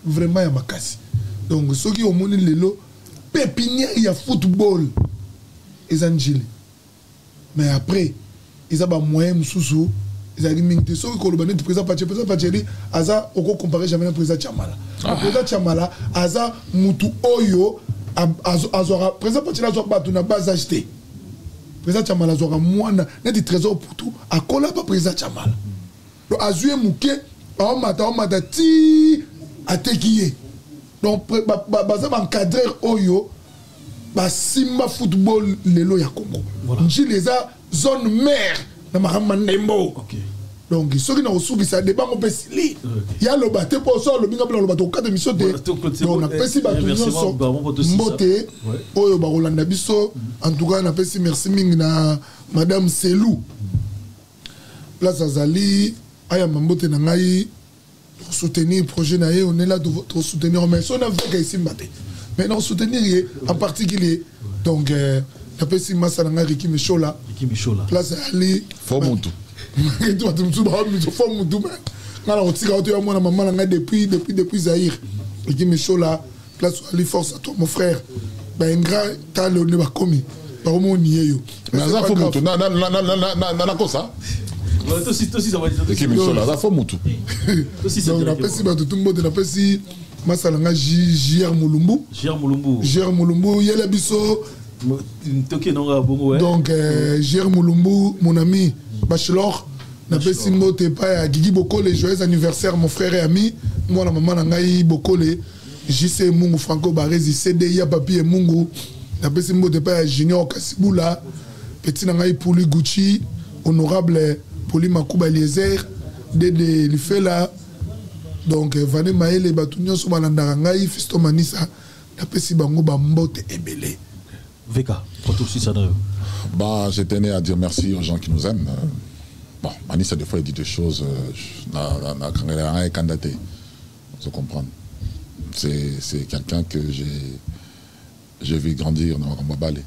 Vraiment ya makasi. Donc, ceux qui ont monné les lots, pépinière, il y a football. Ils ont gelé. Mais après, ils ont moyen de sous. Ils ont dit, ceux qui ont le président Pacheri, Aza, on ne compare jamais le président Chamala. Le président Chamala, Aza, Moutou Oyo, le président Pacheri n'a pas acheté. Le président Chamala a moins de trésor pour tout. À quoi le président Chamala? Donc, Azué Mouké, a ti à Tekiye. Donc, baza encadrer Oyo, Simba football lelo ya Congo. J'ai les zone mère na Mahama Nembo. Donc, ceux qui n'ont pas ça dépend de Pessili. Il y a le bateau pour ça, le bingo blanc, le bateau 4 émissions de. On a Pessi Batouillon, Mbote, Oyo Barolanda Bisso. En tout cas, on a Pessi merci Ming na Madame Selou. Là, Zazali, Aya Mambote Nangaï. Soutenir le projet, on est là pour soutenir. Mais on a vu ici, mais non, soutenir en particulier. Donc, on a si Massa Nanga Riki Michola. Là, c'est Ali. Fomutu. Depuis Zahir. Riki Michola. Là, c'est Ali, force à toi, mon frère. Un grand tal, on est commis. Par moment, on y est. Mais ça, Fomutu. Nana Kosa. Donc, on a si tout le monde, on a si Masalanga JR Moulumbu. JR Moulumbu, Yela Bisso. Donc, JR Moulumbu, mon ami Bachelor. On a si Mote Paya, Guigui Bokole, joyeux anniversaire, mon frère et ami. Moi, la maman Nangaï Bokole, JC Mungu, Franco Baresi, CDI, Papi et Mungu. On a si Mote Paya, Junior Kassiboula, Petit Nangaï Pouli Gucci, honorable. Poli Makouba Eliezer, Dede Lifela, donc Vané Maël, Batounion, Somalandarangaï, Fisto Manissa, Napesi Bango Bambote Ebele. Veka, pour tout ça. Bah, je tenais à dire merci aux gens qui nous aiment. Bon, Manissa, des fois, il dit des choses, n'a candidaté. On se comprend. C'est quelqu'un que j'ai vu grandir dans Rambabale.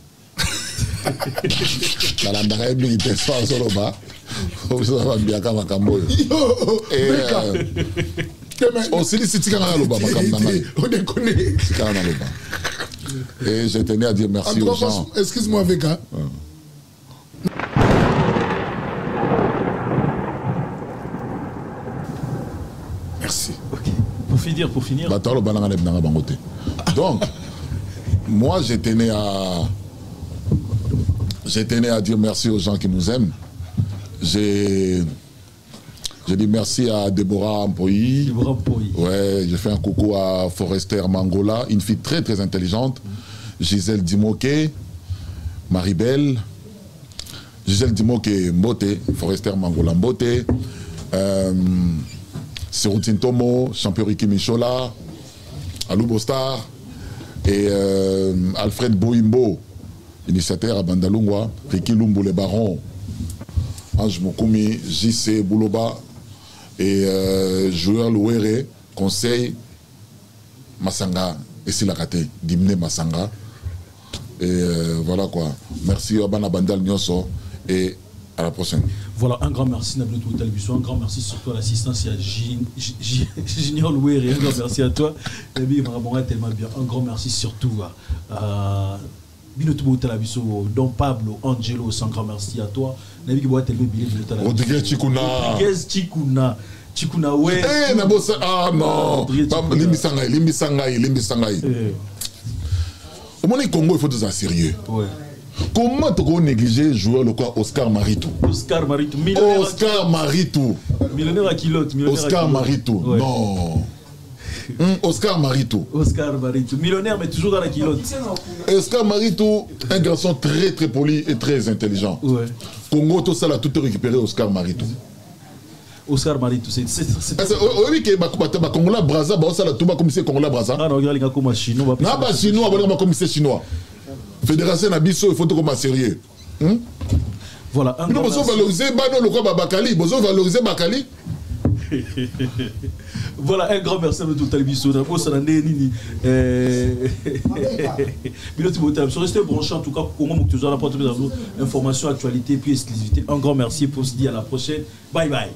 Et je tenais à dire merci aux gens. Excuse-moi, Veka. Merci. Okay. Pour finir. Donc, moi, je tenais à dire merci aux gens qui nous aiment. Je dis merci à Déborah Ampoyi. Ouais, je fais un coucou à Forester Mangola, une fille très très intelligente. Gisèle Dimoké, Maribel. Gisèle Dimoké, Mbote, Forester Mangola Mbote. Siroutine Tomo, champion Riki Michola, Alou Bostar et Alfred Boimbo, initiateur à Bandalungwa, Riki Lumbu le Baron, Ange Moukoumi, JC Bouloba et Joueur Louere, conseil Massanga et Silakate, Dimne Massanga. Et voilà quoi. Merci à Bandal Nyoso et à la prochaine. Voilà, un grand merci Nabil Toutalbiso, un grand merci surtout à l'assistance et à Junior Louere, un grand merci à toi. Nabil Marabonga tellement bien, un grand merci surtout à Binotou Toutalbiso, Don Pablo, Angelo, un grand merci à toi. Nabil Boa tellement bien, Rodriguez Chikuna. Chikuna, ouais. Eh, Nabosa, ah non. Limbisangaï. Au moins, Congo, il faut être sérieux. Ouais. Comment tu peux négliger le joueur le quoi Oscar Maritou? Oscar Maritou. Millionnaire à kilote. Oscar Maritou. Ouais. Non. Oscar Maritou. Millionnaire mais toujours dans la kilote. Oscar Maritou, un garçon très très poli et très intelligent. Ouais. Congo, tout ça, tout récupéré Oscar Maritou. Oscar Maritou, c'est oui que Congolais Braza, ça la tout comme c'est Congolais Braza. Ah non, regarde les comme chinois. Non, pas chinois, comme c'est chinois. Fédération Nabiso, il faut tout comme sérieux. Voilà. Nous devons valoriser Bakali. Nous devons valoriser Bakali. Voilà, un grand merci à tout Talbiso. Restez branchés en tout cas. Comment vous avez apporté information, actualité, puis exclusivité. Un grand merci pour se dire à la prochaine. Bye bye.